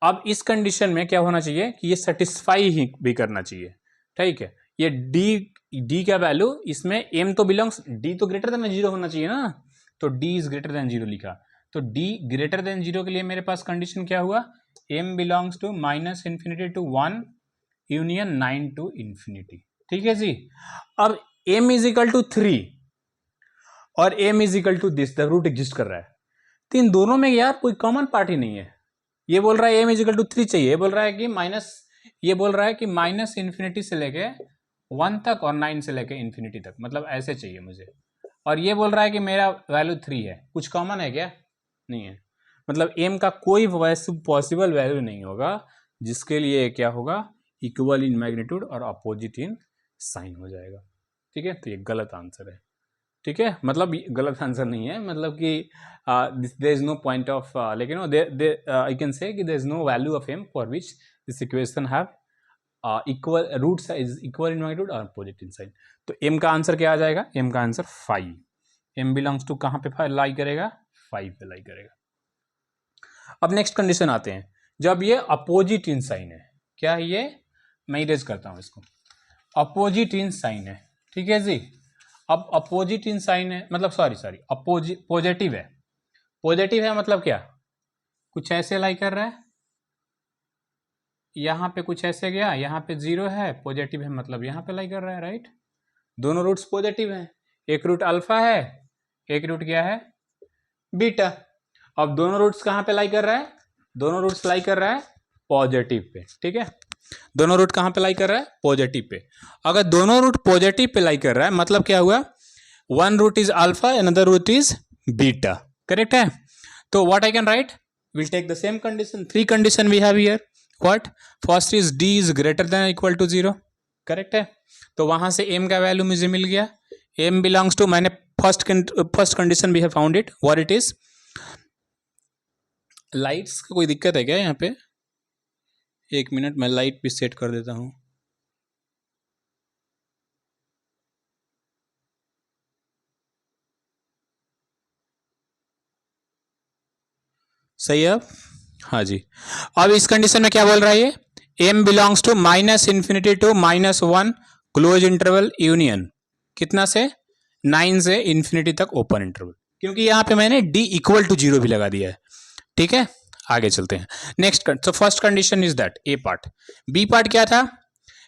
अब इस कंडीशन में क्या होना चाहिए कि ये सेटिस्फाई ही भी करना चाहिए, ठीक है। ये d का वैल्यू इसमें m तो बिलोंग्स, d तो ग्रेटर देन 0 होना चाहिए ना, तो d इज ग्रेटर देन 0 लिखा, तो d ग्रेटर देन 0 के लिए मेरे पास कंडीशन क्या हुआ, m belongs to -∞ to 1 union 9 to ∞, ठीक है जी। अब m इज इक्वल टू 3 और m is equal to this, the root exist कर रहा है, तो इन दोनों में यार कोई कॉमन पार्ट ही नहीं है। ये बोल रहा है m इज इक्वल टू 3 चाहिए, ये बोल रहा है कि -∞ से लेके 1 तक और 9 से लेके इन्फिनिटी तक, मतलब ऐसे चाहिए मुझे, और ये बोल रहा है कि मेरा वैल्यू 3 है, कुछ कॉमन है क्या, नहीं है, मतलब m का कोई पॉसिबल वैल्यू नहीं होगा जिसके लिए क्या होगा, इक्वल इन मैग्नीट्यूड और अपोजिट इन साइन हो जाएगा, ठीक है। तो ये गलत आंसर है, ठीक है, मतलब गलत आंसर नहीं है, मतलब कि there is no point of like you know I can say कि there is no value of m for which this equation have equal roots is equal in magnitude और अपोजिट इन साइन। तो m का answer क्या आ जाएगा? m का answer 5। m belongs to कहाँ पे लाई करेगा? 5 पे लाई करेगा। अब नेक्स्ट कंडीशन आते हैं, जब ये अपोजिट इन साइन है, क्या है ये? मैं इरेज करता हूं इसको, अपोजिट इन साइन है, ठीक है जी। अब अपोजिट इन साइन है मतलब सॉरी पॉजिटिव है, पॉजिटिव है मतलब क्या? कुछ ऐसे लाई कर रहा है, यहां पे कुछ ऐसे गया, यहां पे 0 है, पॉजिटिव है मतलब यहां पे लाई कर रहा है, राइट। दोनों रूट्स पॉजिटिव हैं, एक रूट अल्फा है, एक रूट क्या है? बीटा। अब दोनों रूट्स कहां पे लाई कर रहा है? दोनों रूट्स लाई कर रहा है पॉजिटिव पे, ठीक है। दोनों रूट कहां पे लाई कर रहा है? Positive pay. अगर दोनों रूट पॉजिटिव पे लाई कर रहा है मतलब क्या हुआ? One root is alpha, another root is beta, correct है। तो what I can write, will take the same condition, 3 condition we have here. What? First is d is greater than equal to 0, correct है। तो वहां से m का value मुझे मिल गया, m बिलोंग्स टू, मैंने first condition we have found it, what it is. Lights का कोई दिक्कत है क्या यहाँ पे? एक मिनट, मैं लाइट भी सेट कर देता हूं। सही है अब? हाँ जी। अब इस कंडीशन में क्या बोल रहा है ये? m belongs to -∞ to -1 close interval union, कितना से? 9 से इन्फिनिटी तक ओपन इंटरवल, क्योंकि यहां पे मैंने d इक्वल टू 0 भी लगा दिया है, ठीक है। आगे चलते हैं नेक्स्ट। तो first condition is that a part. B part क्या था?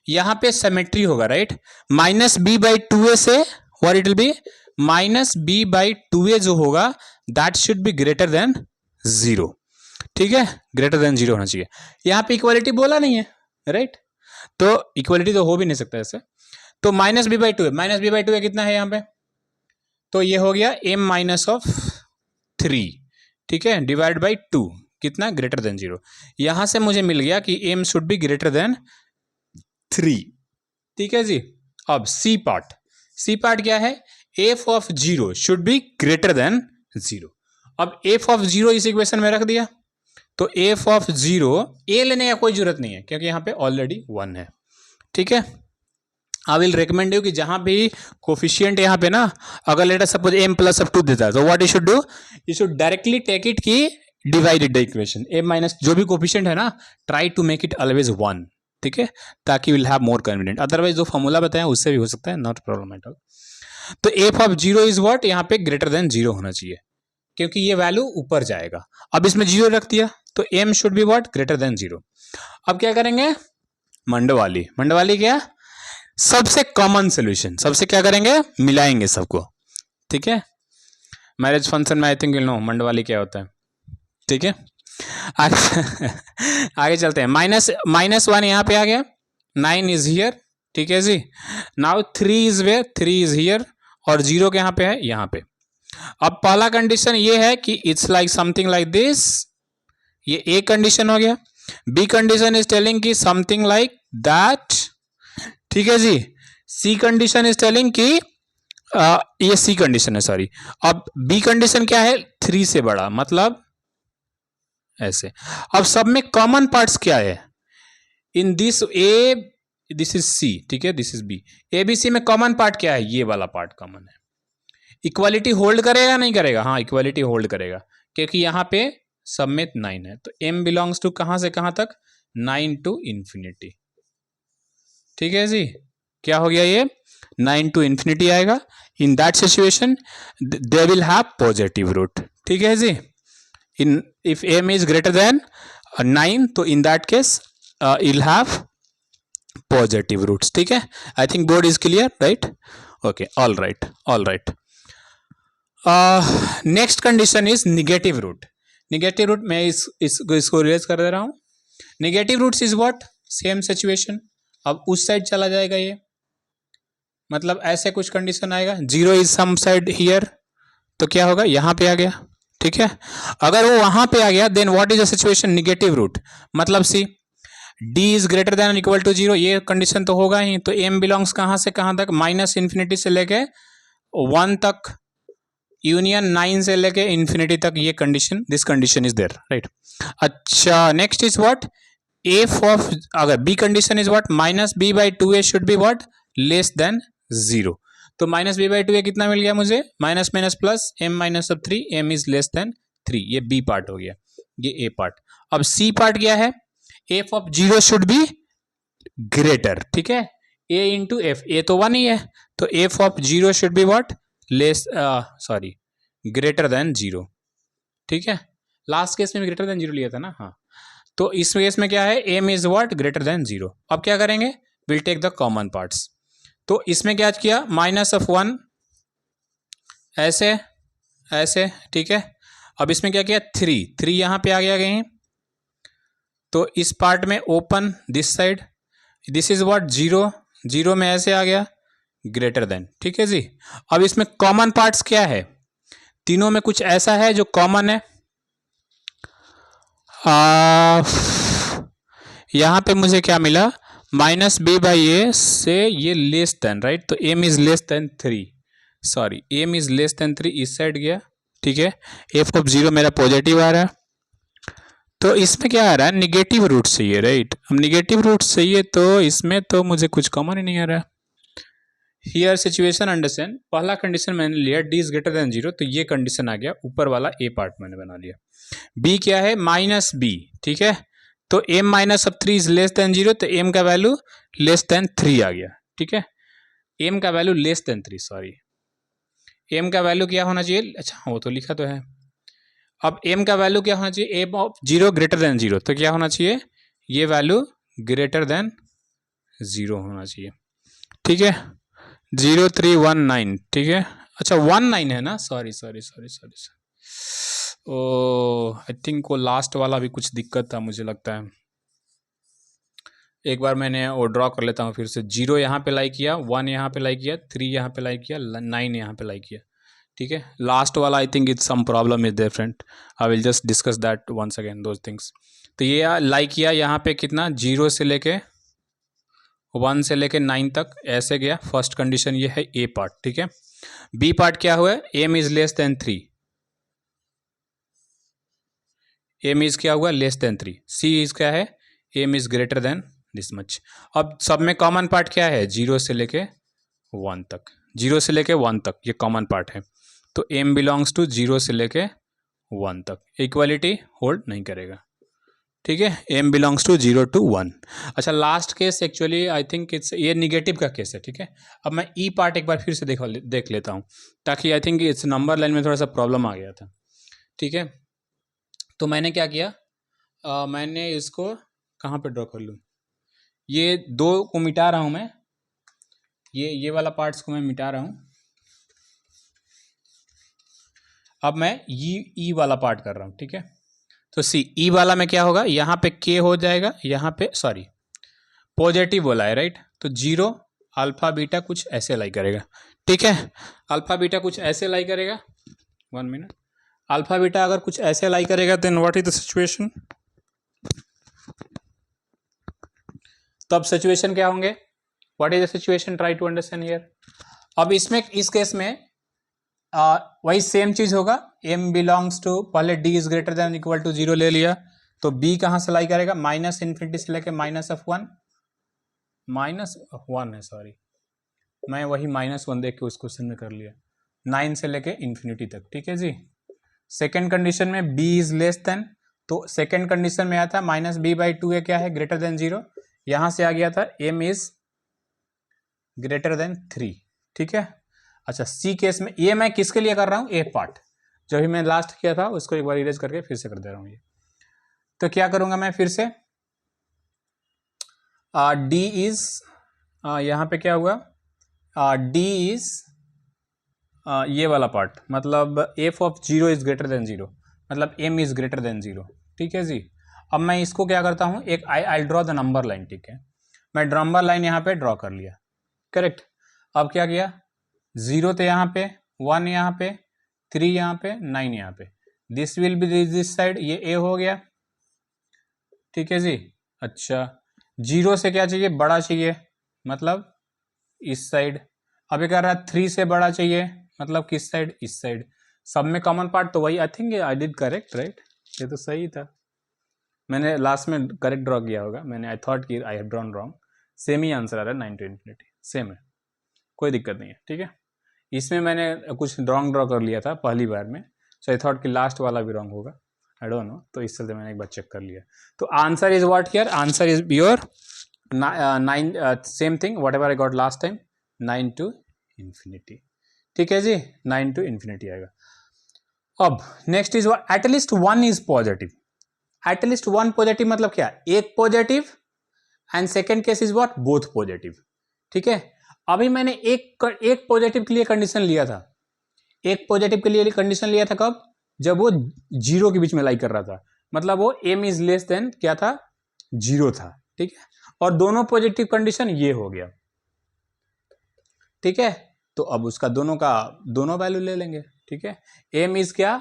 यहां पे सिमेट्री होगा, राइट। -b/2a से what it will be? -b/2a जो होगा that should be greater than 0, ठीक है, ग्रेटर देन 0 होना चाहिए। यहां पे इक्वालिटी बोला नहीं है, राइट, तो इक्वालिटी तो हो भी नहीं सकता ऐसे। तो -b/2a कितना है यहां पे? तो ये हो गया m-3, ठीक है, डिवाइड बाई 2, कितना? Greater than 0। यहां से मुझे मिल गया कि m should be greater then 3, ठीक है जी। अब सी पार्ट क्या है? f of 0 should be greater than 0। अब f ऑफ 0 इस इक्वेशन में रख दिया, तो f ऑफ 0 a लेने का कोई जरूरत नहीं है क्योंकि यहां पे ऑलरेडी 1 है, ठीक है। आई विल रिकमेंड यू कि जहां भी कोफिशिएंट यहां पे ना, अगर लेट अस सपोज m+2 देता है, तो what you should do, you should directly take it की डिवाइडेड द इक्वेशन, m- जो भी कोफिशिएंट है ना, try to make it always 1, ठीक है, ताकि will have more convenient. Otherwise जो फॉर्मूला बताया उससे भी हो सकता है, नॉट प्रॉब्लम एट ऑल। तो f ऑफ 0 इज व्हाट? यहां पे ग्रेटर देन 0 होना चाहिए क्योंकि ये वैल्यू ऊपर जाएगा। अब इसमें 0 रख दिया तो m should be what? Greater than 0। अब क्या करेंगे? मंडवाली क्या? सबसे कॉमन सोल्यूशन, सबसे क्या करेंगे? मिलाएंगे सबको, ठीक है। मैरिज फंक्शन में आई थिंक यू नो मंडवाली क्या होता है, ठीक है। आगे चलते हैं। -1 यहां पे आ गया, 9 इज हियर, ठीक है जी। Now 3 is where? 3 is here, और 0 के यहां पे है, यहां पे। अब पहला कंडीशन ये है कि it's like something like this, ये ए कंडीशन हो गया। बी कंडीशन इज टेलिंग कि समथिंग लाइक दैट, ठीक है जी। सी कंडीशन इज टेलिंग कि ये सी कंडीशन है, सॉरी। अब बी कंडीशन क्या है? 3 से बड़ा, मतलब ऐसे। अब सब में कॉमन पार्ट्स क्या है? In this a, this is c, ठीक है, this is b. A b c में कॉमन पार्ट क्या है? ये वाला पार्ट कॉमन है। इक्वालिटी होल्ड करेगा नहीं करेगा? हाँ, इक्वालिटी होल्ड करेगा क्योंकि यहां पे सब में 9 है। तो m बिलोंग्स टू कहां से कहां तक? 9 टू इन्फिनिटी, ठीक है जी। क्या हो गया ये? 9 टू इन्फिनिटी आएगा। In that situation they will have positive root, ठीक है जी। In if m is greater than 9, तो in that case I'll have positive roots, ठीक है। I think board is clear, right? Okay, all right. Next condition is negative root. Negative root मैं इसको relate कर दे रहा हूं। Negative roots is what? Same situation. अब उस साइड चला जाएगा ये, मतलब ऐसे कुछ कंडीशन आएगा, 0 इज सम साइड हियर, तो क्या होगा? यहां पे आ गया, ठीक है। अगर वो वहां पे आ गया then what is the situation? Negative root, मतलब c d is greater than equal to 0, ये कंडीशन तो होगा ही। तो m बिलोंग्स कहां से कहां तक? -∞ से लेके 1 तक यूनियन 9 से लेके इन्फिनिटी तक ये condition, this condition is there, right. अच्छा, next is what, f of, अगर b condition is what, minus B by two a should be what, less than 0। तो minus B by two a कितना मिल गया मुझे, minus minus plus m minus of 3, m is less than 3, ये B part हो गया, ये ए part. अब सी पार्ट क्या है, f of 0 should be greater, ठीक है, ए इंटू एफ, ए तो 1 ही है, तो f of 0 should be what, less sorry greater than 0, ठीक है। लास्ट केस में भी ग्रेटर देन 0 लिया था ना, हाँ। तो इस केस में क्या है, m is what, greater than 0। अब क्या करेंगे, will take the common parts. तो इसमें क्या किया, माइनस ऑफ 1 ऐसे ऐसे, ठीक है। अब इसमें क्या किया, 3 यहां पे आ गया कहीं, तो इस पार्ट में open this side, this is what 0 में ऐसे आ गया, ग्रेटर देन, ठीक है जी। अब इसमें कॉमन पार्ट्स क्या है, तीनों में कुछ ऐसा है जो कॉमन है। यहां पे मुझे क्या मिला, माइनस बी बाई ए से ये लेस देन, राइट, तो m is less than 3, sorry m is less than 3, इस साइड गया, ठीक है। एफ ऑफ 0 मेरा पॉजिटिव आ रहा है, तो इसमें क्या आ रहा है, निगेटिव रूट चाहिए, राइट। अब निगेटिव रूट चाहिए तो इसमें तो मुझे कुछ कॉमन ही नहीं आ रहा है। हियर सिचुएशन अंडरस्टैंड, पहला कंडीशन मैंने लिया डी इज ग्रेटर देन 0, तो ये कंडीशन आ गया, ऊपर वाला ए पार्ट मैंने बना लिया। बी क्या है, माइनस बी, ठीक है, तो m minus of 3 is less than 0, तो एम का वैल्यू लेस देन 3 आ गया, ठीक है। एम का value less than 3, sorry m का वैल्यू क्या होना चाहिए, अच्छा वो तो लिखा तो है। अब एम का वैल्यू क्या होना चाहिए, एम ऑफ 0 ग्रेटर देन 0, तो क्या होना चाहिए, ये वैल्यू ग्रेटर देन 0 होना चाहिए, ठीक है। 0319, ठीक है, अच्छा 19 है ना, sorry sorry sorry sorry, oh I think वो लास्ट वाला भी कुछ दिक्कत था मुझे लगता है। एक बार मैंने वो ड्रॉ कर लेता हूँ फिर से, 0 यहाँ पे लाई किया, 1 यहाँ पे लाई किया, 3 यहाँ पे लाई किया, 9 यहाँ पे लाई किया, ठीक है। लास्ट वाला I think it's some problem is there friend, I will just discuss that once again those things. तो ये लाई किया यहाँ पे कितना, 0 से लेके 1 से लेके 9 तक ऐसे गया, फर्स्ट कंडीशन ये है ए पार्ट, ठीक है। बी पार्ट क्या हुआ, m is less than 3, m is क्या हुआ, लेस देन 3। सी इज क्या है, m is greater than this much. अब सब में कॉमन पार्ट क्या है, 0 से लेके 1 तक, 0 से लेके 1 तक ये कॉमन पार्ट है, तो एम बिलोंग्स टू 0 से लेके 1 तक, इक्वालिटी होल्ड नहीं करेगा, ठीक है। M belongs to 0 to 1। अच्छा last case actually I think it's, ये निगेटिव का केस है, ठीक है। अब मैं ई पार्ट एक बार फिर से देख लेता हूँ, ताकि आई थिंक इस नंबर लाइन में थोड़ा सा प्रॉब्लम आ गया था, ठीक है। तो मैंने क्या किया, मैंने इसको कहाँ पे ड्रॉ कर लूँ, ये 2 को मिटा रहा हूँ मैं, ये वाला पार्ट्स को मैं मिटा रहा हूँ। अब मैं ई वाला पार्ट कर रहा हूँ, ठीक है। तो सी ई वाला में क्या होगा, यहाँ पे के हो जाएगा, यहाँ पे सॉरी पॉजिटिव बोला है, राइट, तो 0 अल्फा बीटा कुछ ऐसे लाई करेगा, ठीक है। अल्फा बीटा कुछ ऐसे लाई करेगा, 1 मिनट, अल्फा बीटा अगर कुछ ऐसे लाई करेगा then what is the situation, तब सिचुएशन क्या होंगे, what is the situation, try to understand here. अब इसमें इस केस में वही सेम चीज होगा, एम बिलोंग्स टू, पहले d is greater than equal to 0 ले लिया, तो बी कहाँ से लाई करेगा, माइनस इन्फिनिटी से लेके माइनस ऑफ 1, माइनस 1 है सॉरी, मैं वही -1 देख के उस क्वेश्चन में कर लिया, 9 से लेके इन्फिनिटी तक, ठीक है जी। सेकेंड कंडीशन में बी इज लेस देन, तो सेकेंड कंडीशन में आया था माइनस बी बाई टू, क्या है, ग्रेटर देन 0, यहां से आ गया था एम इज ग्रेटर देन 3, ठीक है। अच्छा सी केस में ये मैं किसके लिए कर रहा हूं, ए पार्ट, जो भी मैं लास्ट किया था उसको एक बार इरेज करके फिर से कर दे रहा हूं ये। तो क्या करूंगा मैं फिर से, डी इज, यहाँ पे क्या हुआ, डी इज ये वाला पार्ट, मतलब F of 0 is greater than 0, मतलब एम इज ग्रेटर देन 0, ठीक है जी। अब मैं इसको क्या करता हूँ, एक I draw the number line, ठीक है। मैं नंबर लाइन यहाँ पे ड्रॉ कर लिया, करेक्ट। अब क्या किया, 0 तो यहाँ पे, 1 यहाँ पे, 3 यहाँ पे, 9 यहाँ पे, this will be this side, ये ए हो गया, ठीक है जी। अच्छा 0 से क्या चाहिए, बड़ा चाहिए, मतलब इस साइड। अब ये कह रहा है 3 से बड़ा चाहिए, मतलब किस साइड, इस साइड, सब में कॉमन पार्ट तो वही, I think I did correct right, ये तो सही था, मैंने लास्ट में करेक्ट ड्रॉ किया होगा, मैंने आई थॉट कि I have drawn wrong, same ही आंसर आ रहा है 9 to infinity, सेम है, कोई दिक्कत नहीं है, ठीक है। इसमें मैंने कुछ रॉन्ग ड्रॉ कर लिया था पहली बार में, सो आई थॉट कि लास्ट वाला भी रॉन्ग होगा, आई डोंट नो, तो इस चलते मैंने एक बार चेक कर लिया। तो answer is what here, answer is your 9, same thing what ever I got last time, 9 to infinity, ठीक है जी, 9 to infinity आएगा। अब next is what, at least one is positive, at least one positive मतलब क्या, एक positive and second case is what, both positive, ठीक है। अभी मैंने एक पॉजिटिव के लिए कंडीशन लिया था, एक पॉजिटिव के लिए कंडीशन लिया था कब, जब वो जीरो के बीच में लाई कर रहा था, मतलब वो m इज लेस देन क्या था, जीरो था, ठीक है। और दोनों पॉजिटिव कंडीशन ये हो गया, ठीक है। तो अब उसका दोनों वैल्यू ले लेंगे, ठीक है। m इज क्या,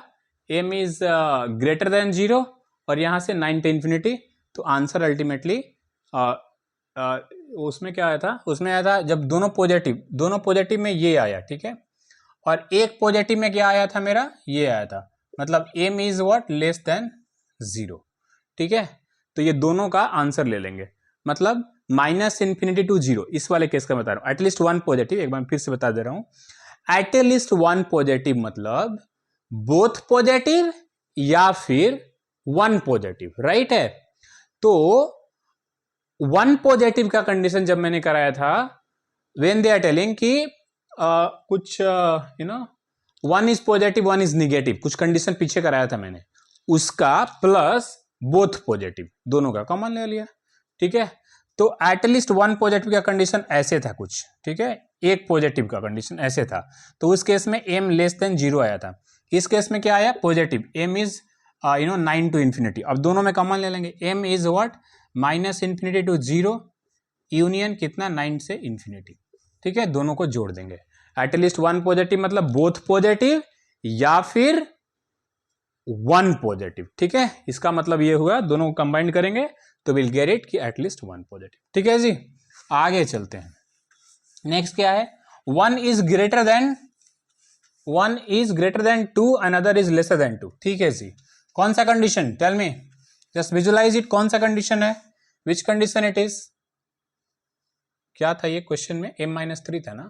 m is greater than zero, और यहां से 9 to infinity, तो आंसर अल्टीमेटली उसमें क्या आया था, उसमें आया था जब दोनों पॉजिटिव में ये आया, ठीक है, और एक पॉजिटिव में क्या आया था मेरा, ये आया था, मतलब m is what, less than zero, ठीक है। तो ये दोनों का आंसर ले लेंगे, मतलब -∞ to 0, इस वाले केस का बता रहा हूं, एटलीस्ट वन पॉजिटिव, एक बार फिर से बता दे रहा हूं, एटलीस्ट वन पॉजिटिव मतलब बोथ पॉजिटिव या फिर वन पॉजिटिव, राइट है। तो वन पॉजिटिव का कंडीशन जब मैंने कराया था, व्हेन दे आर टेलिंग कि कुछ you know one is positive one is negative, कुछ कंडीशन पीछे कराया था मैंने, उसका प्लस बोथ पॉजिटिव, दोनों का कॉमन ले लिया, ठीक है। तो एटलीस्ट वन पॉजिटिव का कंडीशन ऐसे था कुछ, ठीक है, एक पॉजिटिव का कंडीशन ऐसे था, तो उस केस में m लेस देन जीरो आया था, इस केस में क्या आया, positive, m is 9 to infinity, अब दोनों में कॉमन ले लेंगे, m is what, -∞ to 0 union कितना, 9 से इन्फिनिटी, ठीक है, दोनों को जोड़ देंगे, एटलीस्ट वन पॉजिटिव मतलब बोथ पॉजिटिव या फिर वन पॉजिटिव, ठीक है, इसका मतलब ये हुआ दोनों को कंबाइन करेंगे तो विल गेट इट कि एटलीस्ट वन पॉजिटिव, ठीक है जी। आगे चलते हैं, नेक्स्ट क्या है, one is greater than two, another is lesser than two, ठीक है जी। कौन सा condition, tell me, just visualize it, कौन सा कंडीशन है, विच कंडीशन इट इज, क्या था ये क्वेश्चन में, m-3 था ना,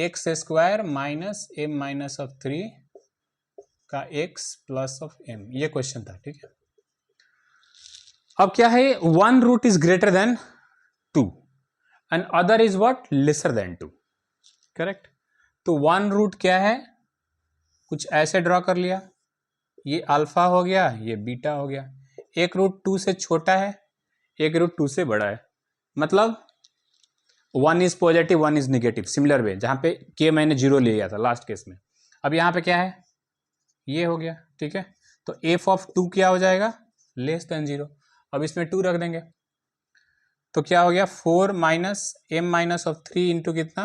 x square minus m minus of 3 का x प्लस ऑफ m, ये क्वेश्चन था, ठीक है। अब क्या है, one root is greater than two and other is what, lesser than two, correct. तो वन रूट क्या है, कुछ ऐसे ड्रॉ कर लिया, ये अल्फा हो गया, ये बीटा हो गया, एक रूट 2 से छोटा है, एक रूट 2 से बड़ा है, मतलब one is positive one is negative, similar way, जहां पे के मैंने जीरो ले लिया था लास्ट केस में, अब यहां पे क्या है, ये हो गया, ठीक है। तो एफ ऑफ 2 क्या हो जाएगा, लेस देन जीरो, अब इसमें 2 रख देंगे, तो क्या हो गया, 4 minus m minus of 3 into कितना,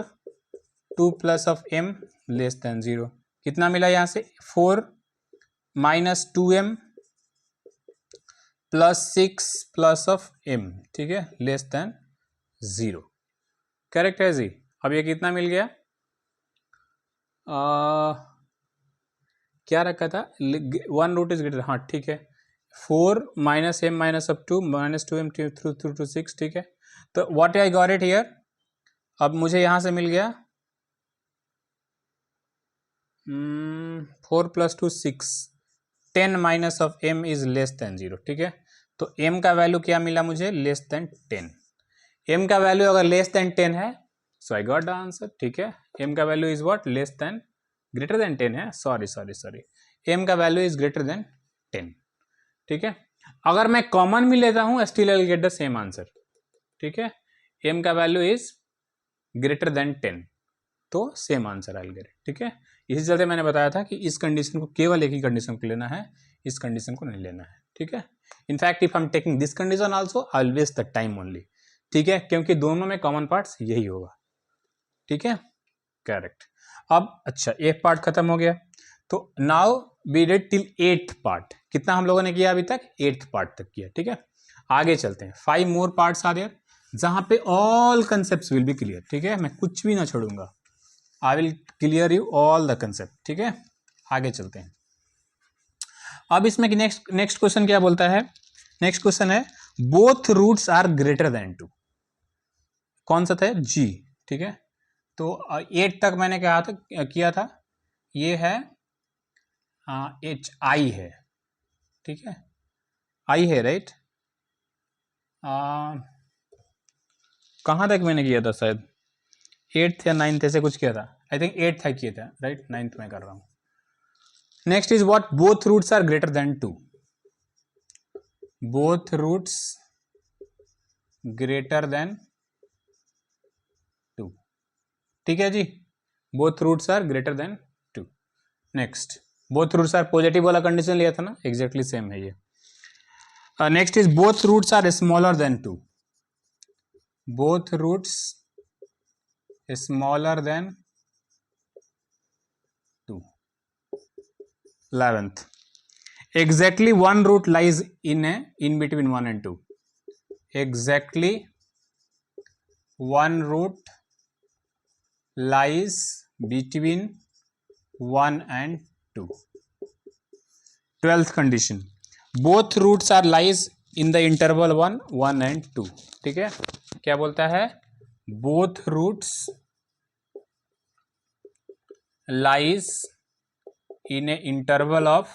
2 plus of m less than zero, कितना मिला यहां से, 4 minus 2m plus 6 plus of m, ठीक है, लेस देन जीरो, करेक्ट है जी। अब ये कितना मिल गया, क्या रखा था, वन रूट इज ग्रेटर, हाँ ठीक है, 4 minus m minus of 2 minus 2m through two 6, ठीक है। तो what I got it here, अब मुझे यहां से मिल गया 4 plus 2 6, 10 minus of m is less than zero, ठीक है। तो m का वैल्यू क्या मिला मुझे, लेस देन 10, m का वैल्यू अगर लेस देन 10 है, so I got the answer, ठीक है। m का value is what, less then, greater than 10 है, सॉरी, m का वैल्यू इज ग्रेटर देन 10, ठीक है। अगर मैं कॉमन भी लेता हूं, still I will get the same answer, ठीक है। m का वैल्यू इज ग्रेटर देन 10, तो same answer I will gate, ठीक है। इसी चलते मैंने बताया था कि इस कंडीशन को केवल एक ही कंडीशन को लेना है, इस कंडीशन को नहीं लेना है, ठीक है। In fact if I am taking this condition also I will waste the time only, ठीक है, क्योंकि दोनों में कॉमन पार्ट्स यही होगा, ठीक है, करेक्ट। अब अच्छा, एक पार्ट खत्म हो गया, तो now we did till 8th part, कितना हम लोगों ने किया अभी तक, 8th पार्ट तक किया, ठीक है। आगे चलते हैं, 5 मोर पार्ट्स आर देयर, जहां पे all concepts will be clear, ठीक है, मैं कुछ भी ना छोड़ूंगा, I will clear you all the concept, ठीक है। आगे चलते हैं। अब इसमें नेक्स्ट क्वेश्चन क्या बोलता है? नेक्स्ट क्वेश्चन है both roots are greater than 2। कौन सा था? जी, ठीक है। तो 8 तक मैंने किया था, ये है HI है, ठीक है, I है, राइट। कहाँ तक मैंने किया था? शायद 8th या 9th ऐसे कुछ किया था। आई थिंक 8th था किया था, राइट। 9th में कर रहा हूँ। Next is what both roots are greater than 2। Both roots greater than 2, ठीक है जी। Both roots are greater than 2। Next, both roots are positive वाला कंडीशन लिया था ना, एग्जैक्टली सेम है ये। Next is both roots are smaller than 2। Both roots smaller than 2। 11th, exactly one root lies in between 1 and 2. Exactly one root lies between 1 and 2. 12th condition, both roots are lies in the interval 1 and 2, ठीक है। क्या बोलता है? both roots lies in a interval of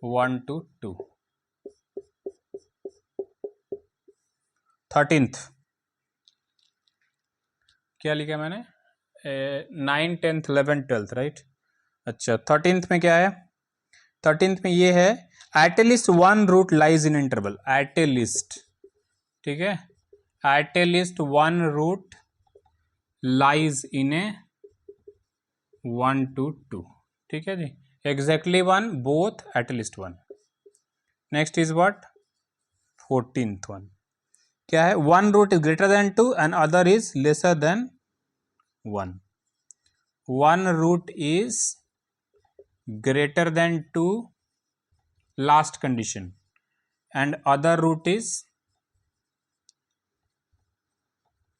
1 to 2. 13th, क्या लिखा मैंने? 9, 10th, 11th, 12th, right. अच्छा, 13th में क्या है? 13th में ये है at least one root lies in interval. At least, ठीक है, at least one root lies in a 1 to 2, ठीक है जी। Exactly one, both, at least one. Next is what? 14th one क्या है? One root is greater than 2 and other is lesser than 1। One root is greater than 2 last condition and other root is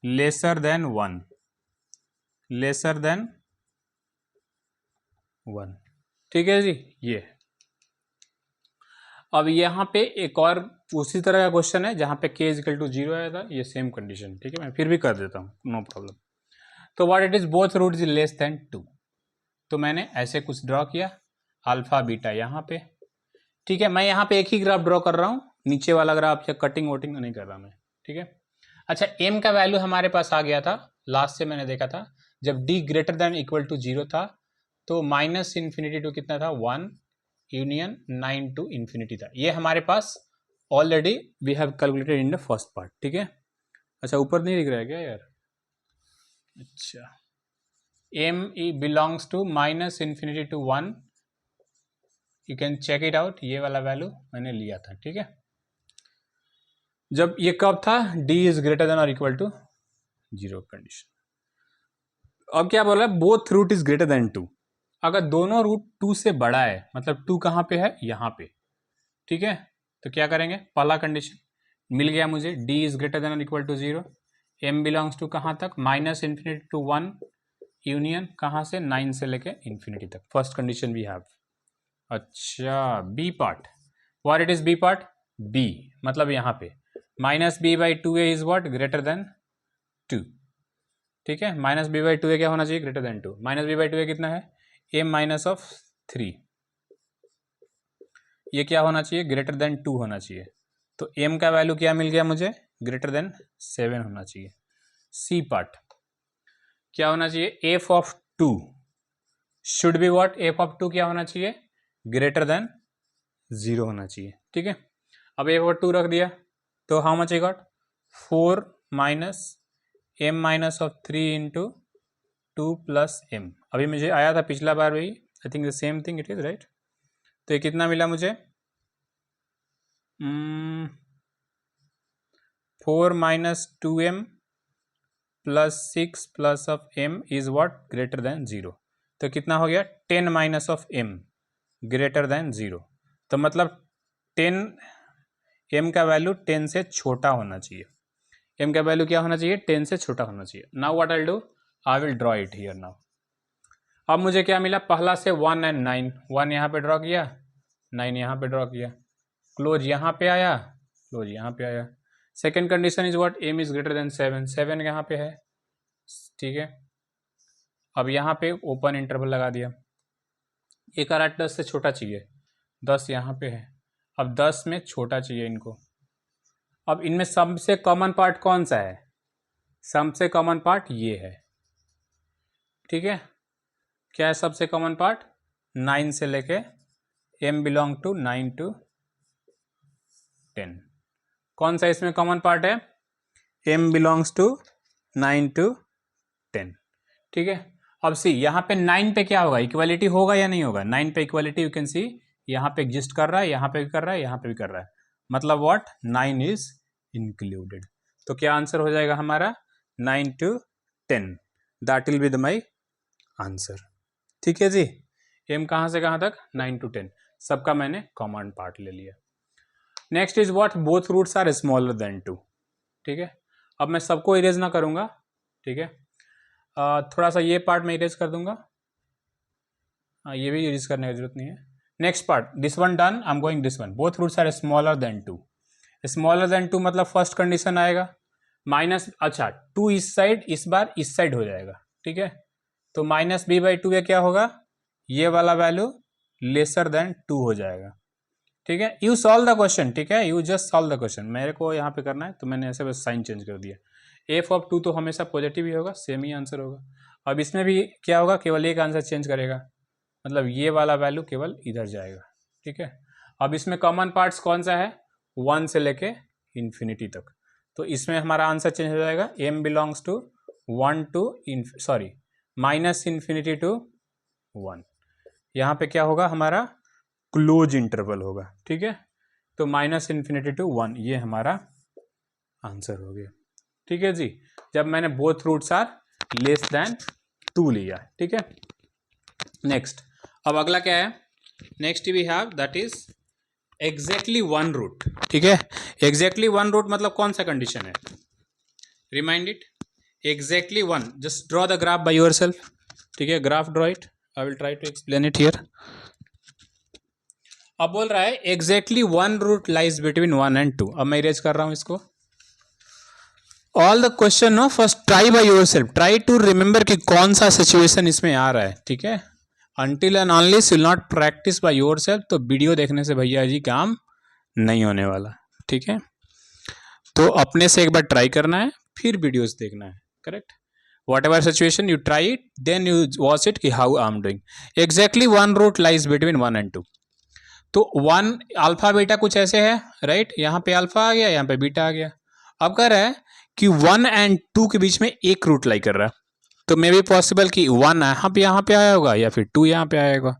lesser than 1, lesser than 1, ठीक है जी। ये अब यहाँ पे एक और उसी तरह का क्वेश्चन है जहाँ पे k इक्वल टू 0 आया था, ये सेम कंडीशन, ठीक है। मैं फिर भी कर देता हूँ, नो प्रॉब्लम। तो what it is both root is less than 2। तो मैंने ऐसे कुछ ड्रॉ किया, अल्फा बीटा यहाँ पे, ठीक है। मैं यहाँ पे एक ही ग्राफ ड्रॉ कर रहा हूँ, नीचे वाला ग्राफ या कटिंग वोटिंग नहीं कर रहा मैं, ठीक है। अच्छा, m का वैल्यू हमारे पास आ गया था, लास्ट से मैंने देखा था जब d greater than equal to 0 था तो माइनस इन्फिनिटी टू कितना था? 1 यूनियन 9 टू इन्फिनिटी था। ये हमारे पास already we have calculated in the first part, ठीक है। अच्छा, ऊपर नहीं दिख रहा है क्या यार? अच्छा, m belongs to minus infinity to 1, you can check it out. ये वाला वैल्यू मैंने लिया था, ठीक है। जब ये कब था? d इज ग्रेटर देन और इक्वल टू 0 कंडीशन। अब क्या बोल रहा है? Both root is greater than 2। अगर दोनों रूट 2 से बड़ा है, मतलब 2 कहाँ पे है? यहाँ पे, ठीक है। तो क्या करेंगे? पहला कंडीशन मिल गया मुझे, d इज ग्रेटर देन और equal to 0, m belongs to कहाँ तक? माइनस इन्फिनिटी टू 1 यूनियन कहाँ से? 9 से लेके इन्फिनिटी तक। First condition we have. अच्छा, b part, what it is b part? b मतलब यहाँ पे minus B by 2a is what? Greater than 2, ठीक है। माइनस बी बाई 2a क्या होना चाहिए? Greater than 2। Minus B by 2a कितना है? m माइनस ऑफ 3, ये क्या होना चाहिए? ग्रेटर देन 2 होना चाहिए। तो m का वैल्यू क्या मिल गया मुझे? ग्रेटर देन 7 होना चाहिए। सी पार्ट क्या होना चाहिए? f of 2 should be what? f of 2 क्या होना चाहिए? ग्रेटर देन 0 होना चाहिए, ठीक है। अब f ऑफ 2 रख दिया तो how much I got? 4 minus m minus of 3 into 2 plus m। अभी मुझे आया था पिछला बार भी, I think the same thing it is, right. तो ये कितना मिला मुझे? 4 minus 2m plus 6 plus of m is what? Greater than 0। तो कितना हो गया? 10 minus of m greater than 0। तो मतलब 10 m का वैल्यू 10 से छोटा होना चाहिए। m का वैल्यू क्या होना चाहिए, 10 से छोटा होना चाहिए। Now what I will do, I will draw it here now. अब मुझे क्या मिला, पहला से 1 एंड 9, 1 यहाँ पे ड्रॉ किया, 9 यहाँ पे ड्रॉ किया, क्लोज यहाँ पे आया, क्लोज यहाँ पे आया। Second condition is what, m is greater then 7, 7 यहाँ पे है, ठीक है। अब यहाँ पे ओपन इंटरवल लगा दिया, ये कह रहा है 10 से छोटा चाहिए, 10 यहाँ पे है, अब 10 में छोटा चाहिए इनको। अब इनमें सबसे कॉमन पार्ट कौन सा है, सबसे कॉमन पार्ट ये है, ठीक है। क्या है सबसे कॉमन पार्ट, 9 से लेके m बिलोंग टू 9 to 10, कौन सा इसमें कॉमन पार्ट है, m बिलोंग्स टू 9 to 10, ठीक है। अब सी यहाँ पे 9 पे क्या होगा, इक्वालिटी होगा या नहीं होगा, 9 पे इक्वालिटी यू कैन सी यहाँ पे एग्जिस्ट कर रहा है, यहाँ पे भी कर रहा है, यहाँ पे भी कर रहा है, मतलब व्हाट 9 इज इंक्लूडेड। तो क्या आंसर हो जाएगा हमारा 9 to 10, that will be the my answer, ठीक है जी। m कहाँ से कहाँ तक, 9 to 10, सबका मैंने कॉमन पार्ट ले लिया। Next is what, both roots are smaller than 2, ठीक है। अब मैं सबको इरेज ना करूँगा, ठीक है, थोड़ा सा ये पार्ट मैं इरेज कर दूंगा, ये भी इरेज करने की जरूरत नहीं है। Next part, this one done, I am going this one, both roots are smaller than 2, smaller than 2 मतलब फर्स्ट कंडीशन आएगा, माइनस, अच्छा 2 इस साइड, इस बार इस साइड हो जाएगा, ठीक है। तो माइनस b/2 या क्या होगा, ये वाला वैल्यू लेसर देन 2 हो जाएगा, ठीक है। यू सॉल्व द क्वेश्चन, ठीक है, you just solve the question, मेरे को यहाँ पे करना है तो मैंने ऐसे बस साइन चेंज कर दिया। f(2) तो हमेशा पॉजिटिव ही होगा, सेम ही आंसर होगा। अब इसमें भी क्या होगा, केवल एक आंसर चेंज करेगा, मतलब ये वाला वैल्यू केवल इधर जाएगा, ठीक है। अब इसमें कॉमन पार्ट्स कौन सा है, 1 से लेके इन्फिनिटी तक, तो इसमें हमारा आंसर चेंज हो जाएगा, m belongs to 1 to minus infinity to 1, यहाँ पे क्या होगा हमारा क्लोज इंटरवल होगा, ठीक है। तो माइनस इन्फिनिटी टू 1 ये हमारा आंसर हो गया, ठीक है जी, जब मैंने both roots are less than 2 लिया, ठीक है। नेक्स्ट, अब अगला क्या है, next we have that is exactly 1 root, ठीक है। एग्जैक्टली 1 रूट मतलब कौन सा कंडीशन है, remind it, exactly 1, just draw the graph by yourself, ठीक है, graph draw it, I will try to explain it here. अब बोल रहा है exactly 1 root lies between 1 and 2, अब मैं इरेज कर रहा हूं इसको। All the question no first try by yourself, try to remember कि कौन सा सिचुएशन इसमें आ रहा है, ठीक है। Until and unless you will not practice by yourself, तो वीडियो देखने से भैया जी काम नहीं होने वाला, ठीक है। तो अपने से एक बार ट्राई करना है, फिर वीडियोस देखना है, correct. Whatever situation you try it, then you watch it कि how I am doing. Exactly 1 root lies between 1 and 2, तो 1 अल्फा बीटा कुछ ऐसे है, राइट, यहाँ पे अल्फा आ गया, यहाँ पे बीटा आ गया। अब कह रहा है कि 1 and 2 के बीच में एक रूट लाई कर रहा है, तो मे भी पॉसिबल कि 1 यहाँ पे आया होगा या फिर 2 यहाँ पे आया होगा,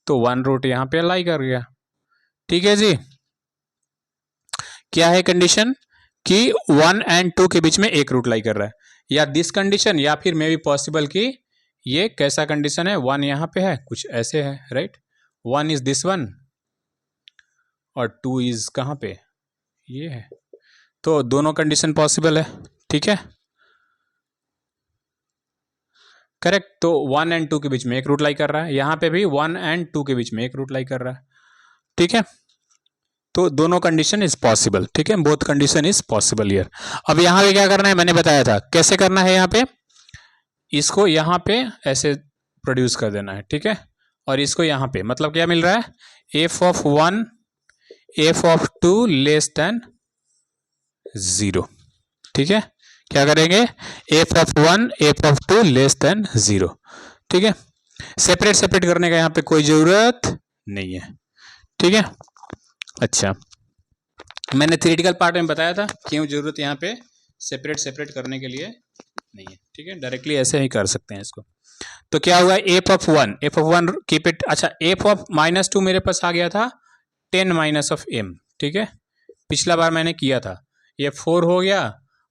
तो 1 रूट यहाँ पे लाई कर गया, ठीक है जी। क्या है कंडीशन कि 1 and 2 के बीच में एक रूट लाई कर रहा है, या दिस कंडीशन, या फिर मे भी पॉसिबल कि ये कैसा कंडीशन है, 1 यहाँ पे है, कुछ ऐसे है, राइट, 1 इज दिस वन और 2 इज कहाँ पे, ये है, तो दोनों कंडीशन पॉसिबल है, ठीक है, करेक्ट। तो 1 and 2 के बीच में एक रूट लाई कर रहा है, यहाँ पे भी 1 and 2 के बीच में एक रूट लाई कर रहा है, ठीक है। तो दोनों कंडीशन इज पॉसिबल, ठीक है, both condition is possible here. अब यहाँ पे क्या करना है, मैंने बताया था कैसे करना है, यहाँ पे इसको यहाँ पे ऐसे प्रोड्यूस कर देना है, ठीक है, और इसको यहाँ पे, मतलब क्या मिल रहा है, f(1) f(2) लेस देन 0, ठीक है। क्या करेंगे, f(1) f(2) लेस देन 0, ठीक है। सेपरेट सेपरेट करने का यहाँ पे कोई जरूरत नहीं है, ठीक है। अच्छा, मैंने थ्योरेटिकल पार्ट में बताया था क्यों जरूरत यहाँ पे सेपरेट सेपरेट करने के लिए नहीं है, ठीक है, डायरेक्टली ऐसे ही कर सकते हैं इसको। तो क्या हुआ, f(1) कीप इट, अच्छा f(-2) मेरे पास आ गया था 10 - m, ठीक है, पिछला बार मैंने किया था, ये 4 हो गया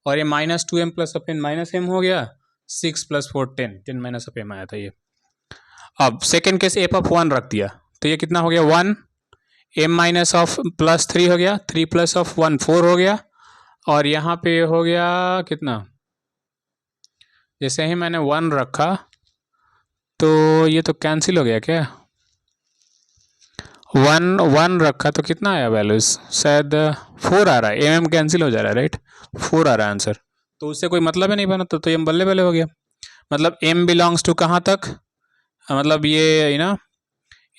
और ये -2m + n - m हो गया, 6 + 4 10 - m आया था ये। अब सेकेंड केस f(1) रख दिया, तो ये कितना हो गया, 1 m - (+3) हो गया, 3 + 1 4 हो गया। और यहाँ पे हो गया कितना, जैसे ही मैंने 1 रखा तो ये तो कैंसिल हो गया क्या, 1 रखा तो कितना आया वैल्यूज, शायद 4 आ रहा है, एम कैंसिल हो जा रहा है राइट, 4 आ रहा है आंसर, तो उससे कोई मतलब ही नहीं बना, तो एम बल्ले बल्ले हो गया। मतलब एम बिलोंग्स टू कहाँ तक, मतलब ये ना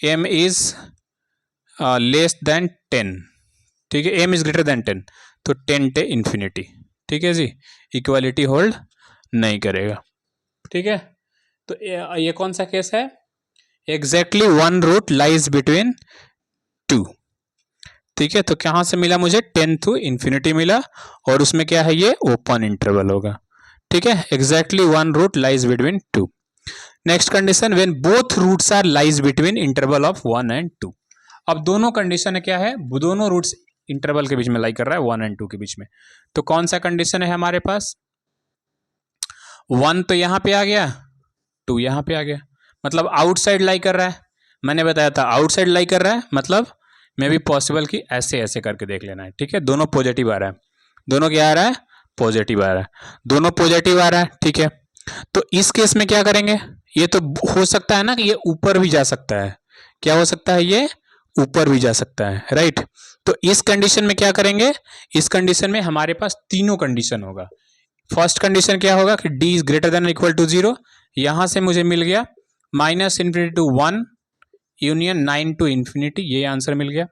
एम इज लेस देन 10, ठीक है, एम इज ग्रेटर देन 10, तो 10 टे इन्फिनिटी, ठीक है जी, इक्वालिटी होल्ड नहीं करेगा, ठीक है। तो ये कौन सा केस है, एग्जैक्टली 1 रूट लाइज बिटवीन 2, ठीक है। तो कहाँ से मिला मुझे, 10 टू इन्फिनिटी मिला, और उसमें क्या है, ये ओपन इंटरवल होगा, ठीक है, exactly 1 root lies between 2। Next condition, when both roots are lies between interval of 1 and 2। अब दोनों कंडीशन क्या है, दोनों रूट्स इंटरवल के बीच में लाई कर रहा है 1 and 2 के बीच में, तो कौन सा कंडीशन है हमारे पास, 1 तो यहां पे आ गया, 2 यहां पे आ गया, मतलब आउटसाइड लाई कर रहा है, मैंने बताया था आउटसाइड लाई कर रहा है, मतलब मे भी पॉसिबल कि ऐसे ऐसे करके देख लेना है, ठीक है, दोनों पॉजिटिव आ रहा है, दोनों क्या आ रहा है, पॉजिटिव आ रहा है, दोनों पॉजिटिव आ रहा है, ठीक है। तो इस केस में क्या करेंगे, ये तो हो सकता है ना कि ये ऊपर भी जा सकता है, क्या हो सकता है, ये ऊपर भी जा सकता है, राइट। तो इस कंडीशन में क्या करेंगे, इस कंडीशन में हमारे पास तीनों कंडीशन होगा। फर्स्ट कंडीशन क्या होगा कि d is greater than equal to 0, यहां से मुझे मिल गया -∞ टू 1 यूनियन 9 टू इन्फिनिटी, ये आंसर मिल गया।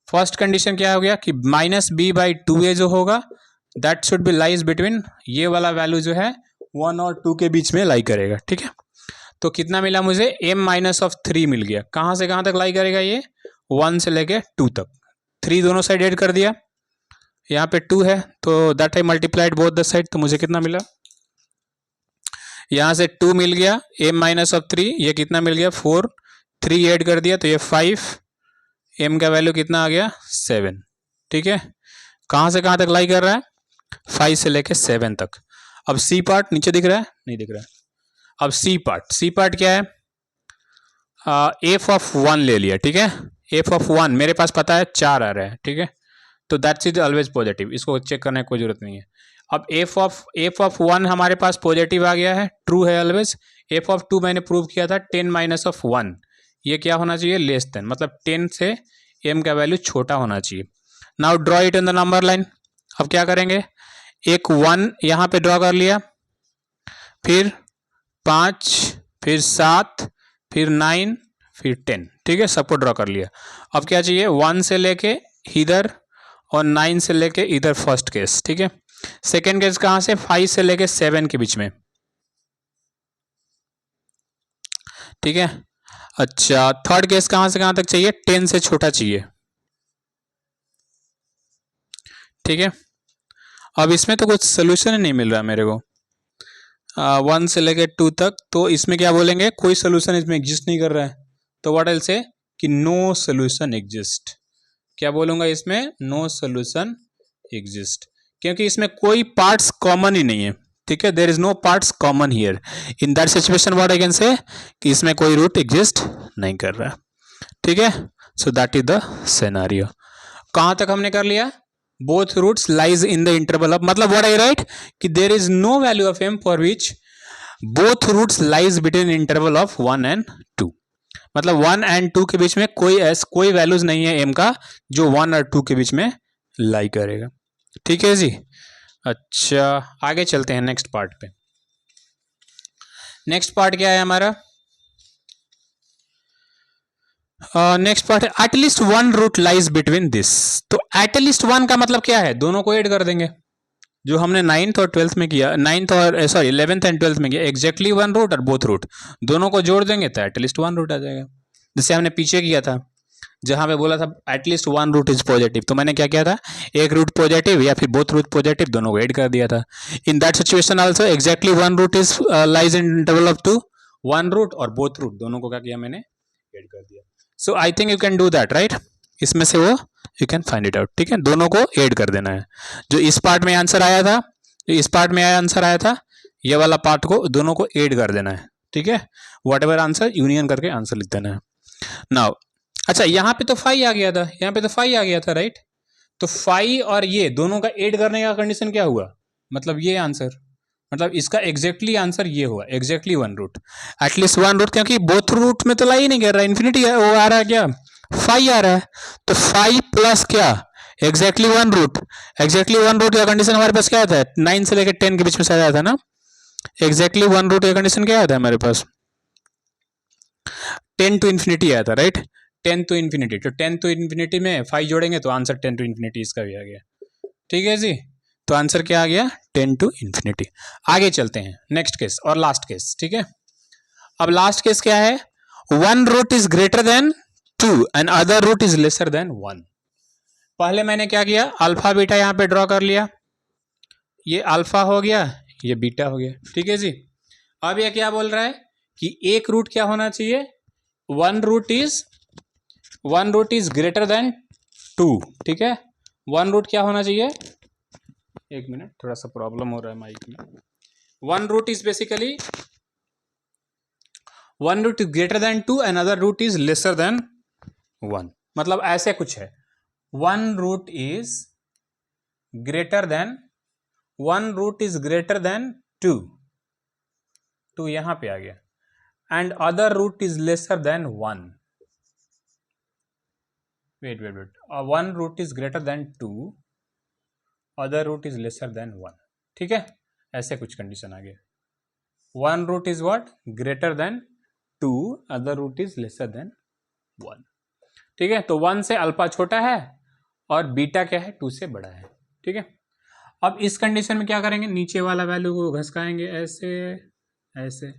फर्स्ट कंडीशन क्या हो गया कि -b/2a जो होगा that should be lies between, ये वाला वैल्यू जो है 1 और 2 के बीच में लाई करेगा, ठीक है। तो कितना मिला मुझे, m-3 मिल गया, कहां से कहां तक लाई करेगा, ये 1 से लेके 2 तक, 3 दोनों साइड ऐड कर दिया, यहाँ पे 2 है तो that I multiplied both the side, तो मुझे कितना मिला, यहां से 2 मिल गया, m-3, ये कितना मिल गया 4, 3 ऐड कर दिया तो ये 5, m का वैल्यू कितना आ गया 7, ठीक है। कहां से कहां तक लाई कर रहा है, 5 से लेके 7 तक। अब सी पार्ट नीचे दिख रहा है, नहीं दिख रहा है, अब सी पार्ट क्या है, एफ ऑफ 1 ले लिया, ठीक है, एफ ऑफ 1 मेरे पास पता है 4 आ रहा है, ठीक है, तो दैट्स इज ऑलवेज पॉजिटिव, इसको चेक करने की कोई जरूरत नहीं है। अब एफ ऑफ 1 हमारे पास पॉजिटिव आ गया है, ट्रू है ऑलवेज। एफ ऑफ 2 मैंने प्रूव किया था 10 माइनस ऑफ 1, ये क्या होना चाहिए, लेस देन, मतलब 10 से एम का वैल्यू छोटा होना चाहिए। Now draw it in the number line, अब क्या करेंगे, एक 1 यहां पे ड्रॉ कर लिया, फिर 5, फिर 7, फिर 9, फिर 10, ठीक है, सबको ड्रॉ कर लिया। अब क्या चाहिए, 1 से लेके इधर और 9 से लेके इधर फर्स्ट केस, ठीक है। सेकेंड केस कहां से, 5 से लेके 7 के बीच में, ठीक है। अच्छा, थर्ड केस कहां से कहां तक चाहिए, 10 से छोटा चाहिए, ठीक है। अब इसमें तो कुछ सोल्यूशन ही नहीं मिल रहा मेरे को, 1 से लेके 2 तक, तो इसमें क्या बोलेंगे, कोई सोल्यूशन इसमें एग्जिस्ट नहीं कर रहा है, तो व्हाट विल से कि नो सोल्यूशन एग्जिस्ट, क्या बोलूंगा इसमें, नो सोल्यूशन एग्जिस्ट, क्योंकि इसमें कोई पार्ट्स कॉमन ही नहीं है, ठीक है, there is no parts common here, in that situation what I can say कि इसमें कोई रूट एग्जिस्ट नहीं कर रहा, ठीक है। So that is the scenario. कहां तक हमने कर लिया, both roots lies in the interval of, मतलब व्हाट आई राइट कि there is no value of m for which both roots lies between interval of 1 and 2, मतलब 1 and 2 के बीच में कोई वैल्यूज नहीं है m का जो 1 और 2 के बीच में लाई करेगा, ठीक है जी। अच्छा, आगे चलते हैं नेक्स्ट पार्ट पे। नेक्स्ट पार्ट क्या है हमारा, नेक्स्ट पार्ट है at least 1 root lies between this, तो एटलीस्ट 1 का मतलब क्या है, दोनों को ऐड कर देंगे, जो हमने 9th और 12th में किया, 9th और 11th एंड 12th में किया, एग्जैक्टली 1 रूट और बोथ रूट दोनों को जोड़ देंगे तो एटलीस्ट 1 रूट आ जाएगा, जैसे हमने पीछे किया था जहां पे बोला था एटलीस्ट 1 रूट इज पॉजिटिव, तो मैंने क्या किया था, एक रूट पॉजिटिव या फिर बोथ रूट पॉजिटिव दोनों को ऐड कर दिया था। In that situation also exactly 1 root is lies in interval of 2, 1 root और बोथ रूट दोनों को क्या किया मैंने, ऐड कर दिया। So I think you can do that, right, इसमें से वो you can find it out, ठीक है, दोनों को ऐड कर देना है, जो इस पार्ट में आंसर आया था, इस पार्ट में आंसर आया था, ये वाला पार्ट को दोनों को ऐड कर देना है, ठीक है, व्हाट एवर आंसर यूनियन करके आंसर लिख देना है। नाउ अच्छा, यहाँ पे तो 5 आ गया था, यहाँ पे तो 5 आ गया था, राइट, तो फाइव और ये दोनों का ऐड करने का कंडीशन क्या हुआ, मतलब ये आंसर, मतलब इसका एग्जैक्टली आंसर ये हुआ, exactly one root, at least one root, क्योंकि बोथ रूट में तो ला ही नहीं कर रहा, इन्फिनिटी वो आ रहा है क्या, फाइव आ रहा है, तो फाइव प्लस क्या, exactly one root, exactly one root का कंडीशन हमारे पास क्या आता है, 9 से लेकर 10 के बीच में शायद आया था ना, एग्जैक्टली वन रूट का कंडीशन क्या आता है हमारे पास, 10 टू इन्फिनिटी आया था, राइट, 10 टू इन्फिनिटी, तो 10 टू इन्फिनिटी में 5 जोड़ेंगे तो आंसर 10 टू इन्फिनिटी इसका भी आ गया, ठीक है जी, तो आंसर क्या आ गया, 10 टू इन्फिनिटी। आगे चलते हैं नेक्स्ट केस और लास्ट केस, ठीक है। अब लास्ट केस क्या है, one root is greater than 2 and other root is lesser than 1। पहले मैंने क्या किया, अल्फा बीटा यहां पे ड्रॉ कर लिया, ये अल्फा हो गया, ये बीटा हो गया, ठीक है जी। अब ये क्या बोल रहा है कि एक रूट क्या होना चाहिए, one root is greater than 2, ठीक है, वन रूट क्या होना चाहिए, एक मिनट थोड़ा सा प्रॉब्लम हो रहा है माइक में, one root is basically one root is greater than 2 and other root is lesser than 1, मतलब ऐसे कुछ है, one root is greater than 2, तो यहां पे आ गया, and other root is lesser than 1, wait, one root is greater than 2, other root is lesser than 1, ठीक है, ऐसे कुछ कंडीशन आ गया, one root is what, greater than 2, other root is lesser than 1, ठीक है, तो 1 से अल्फा छोटा है और बीटा क्या है, 2 से बड़ा है, ठीक है। अब इस कंडीशन में क्या करेंगे, नीचे वाला वैल्यू को घसकाएंगे ऐसे ऐसे,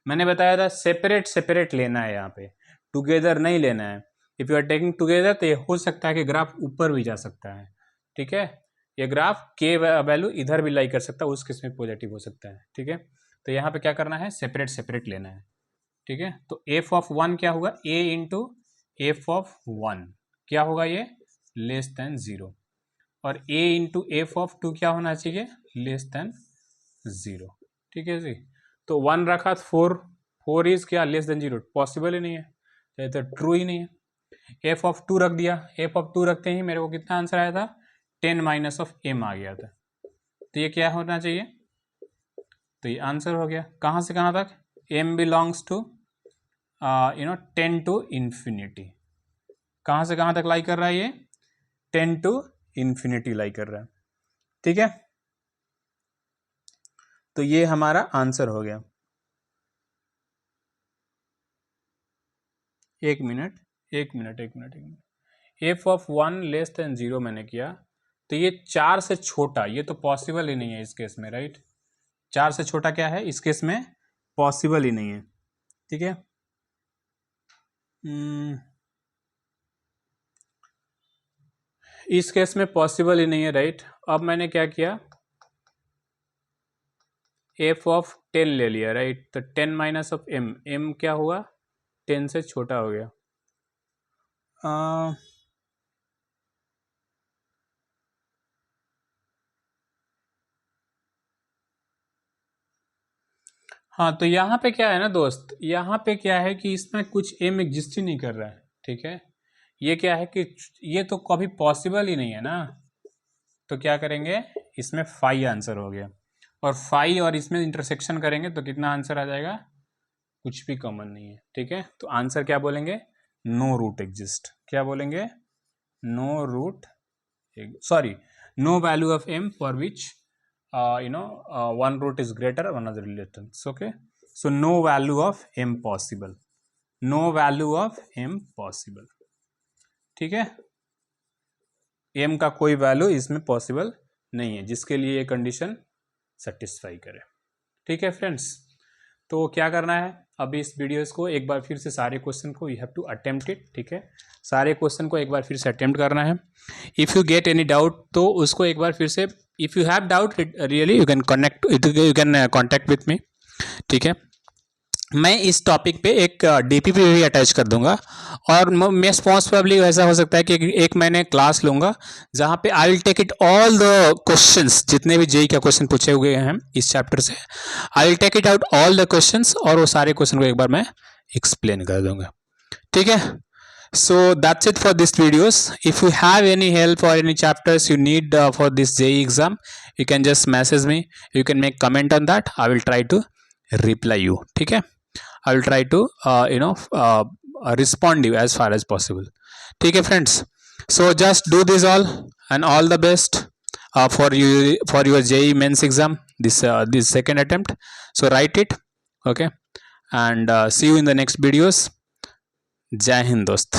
मैंने बताया था सेपरेट लेना है, यहाँ पे टुगेदर नहीं लेना है, if you are taking together तो ये हो सकता है कि ग्राफ ऊपर भी जा सकता है, ठीक है, ये ग्राफ के वैल्यू इधर भी लाई कर सकता है, उस केस में पॉजिटिव हो सकता है, ठीक है, तो यहाँ पे क्या करना है, सेपरेट लेना है, ठीक है, तो एफ ऑफ 1 क्या होगा, ए इंटू एफ ऑफ 1 क्या होगा, ये लेस देन 0, और a इंटू एफ ऑफ 2 क्या होना चाहिए, लेस देन 0, ठीक है जी, तो 1 रखा, 4 इज क्या, लेस देन 0, पॉसिबल ही नहीं है, तो ट्रू ही नहीं है, एफ ऑफ 2 रख दिया, एफ ऑफ 2 रखते ही मेरे को कितना आंसर आया था, 10 माइनस ऑफ m आ गया था, तो ये क्या होना चाहिए, तो ये आंसर हो गया, कहाँ से कहाँ तक, m belongs to 10 to infinity, कहाँ से कहाँ तक लाई कर रहा है ये, 10 टू इन्फिनिटी लाई कर रहा है, ठीक है, तो ये हमारा आंसर हो गया, एक minute, F of 1 less than 0 मैंने किया, तो ये 4 से छोटा, ये तो पॉसिबल ही नहीं है इस केस में, राइट, 4 से छोटा क्या है इस केस में, पॉसिबल ही नहीं है, ठीक है, इस केस में पॉसिबल ही नहीं है, राइट। अब मैंने क्या किया, एफ ऑफ 10 ले लिया, राइट, तो 10 माइनस ऑफ m क्या हुआ, 10 से छोटा हो गया, हाँ, तो यहाँ पे क्या है ना दोस्त, यहाँ पे क्या है कि इसमें कुछ m एग्जिस्ट ही नहीं कर रहा है, ठीक है, ये क्या है कि ये तो कभी पॉसिबल ही नहीं है ना, तो क्या करेंगे, इसमें 5 आंसर हो गया, और 5 और इसमें इंटरसेक्शन करेंगे तो कितना आंसर आ जाएगा, कुछ भी कॉमन नहीं है, ठीक है, तो आंसर क्या बोलेंगे, नो रूट एग्जिस्ट, क्या बोलेंगे, no root, sorry, no value of m for which one root is greater one other reluctance, okay, so no value of m possible, no value of m possible, ठीक है, m का कोई value इसमें possible नहीं है जिसके लिए ये कंडीशन सेटिस्फाई करे, ठीक है फ्रेंड्स। तो क्या करना है, अभी इस वीडियोस को एक बार फिर से सारे क्वेश्चन को you have to attempt it, ठीक है, सारे क्वेश्चन को एक बार फिर से अटेम्प्ट करना है, if you get any doubt तो उसको एक बार फिर से, if you have doubt really you can contact with me, ठीक है, मैं इस टॉपिक पे एक डीपीपी भी अटैच कर दूंगा, और मोस्ट प्रोबेबली ऐसा हो सकता है कि एक मैंने क्लास लूंगा जहां पे I will take it all the questions, जितने भी जेई का क्वेश्चन पूछे हुए हैं इस चैप्टर से, I will take it out all the questions, और वो सारे क्वेश्चन को एक बार मैं एक्सप्लेन कर दूंगा, ठीक है So that's it for this videos. If you have any help or any chapters you need for this JEE exam, you can just message me. You can make comment on that. I will try to reply you. ठीक है, I will try to respond you as far as possible. ठीक है friends, so just do this all and all the best for your JEE mains exam, this second attempt. So write it, okay, and see you in the next videos. जय हिंद दोस्त.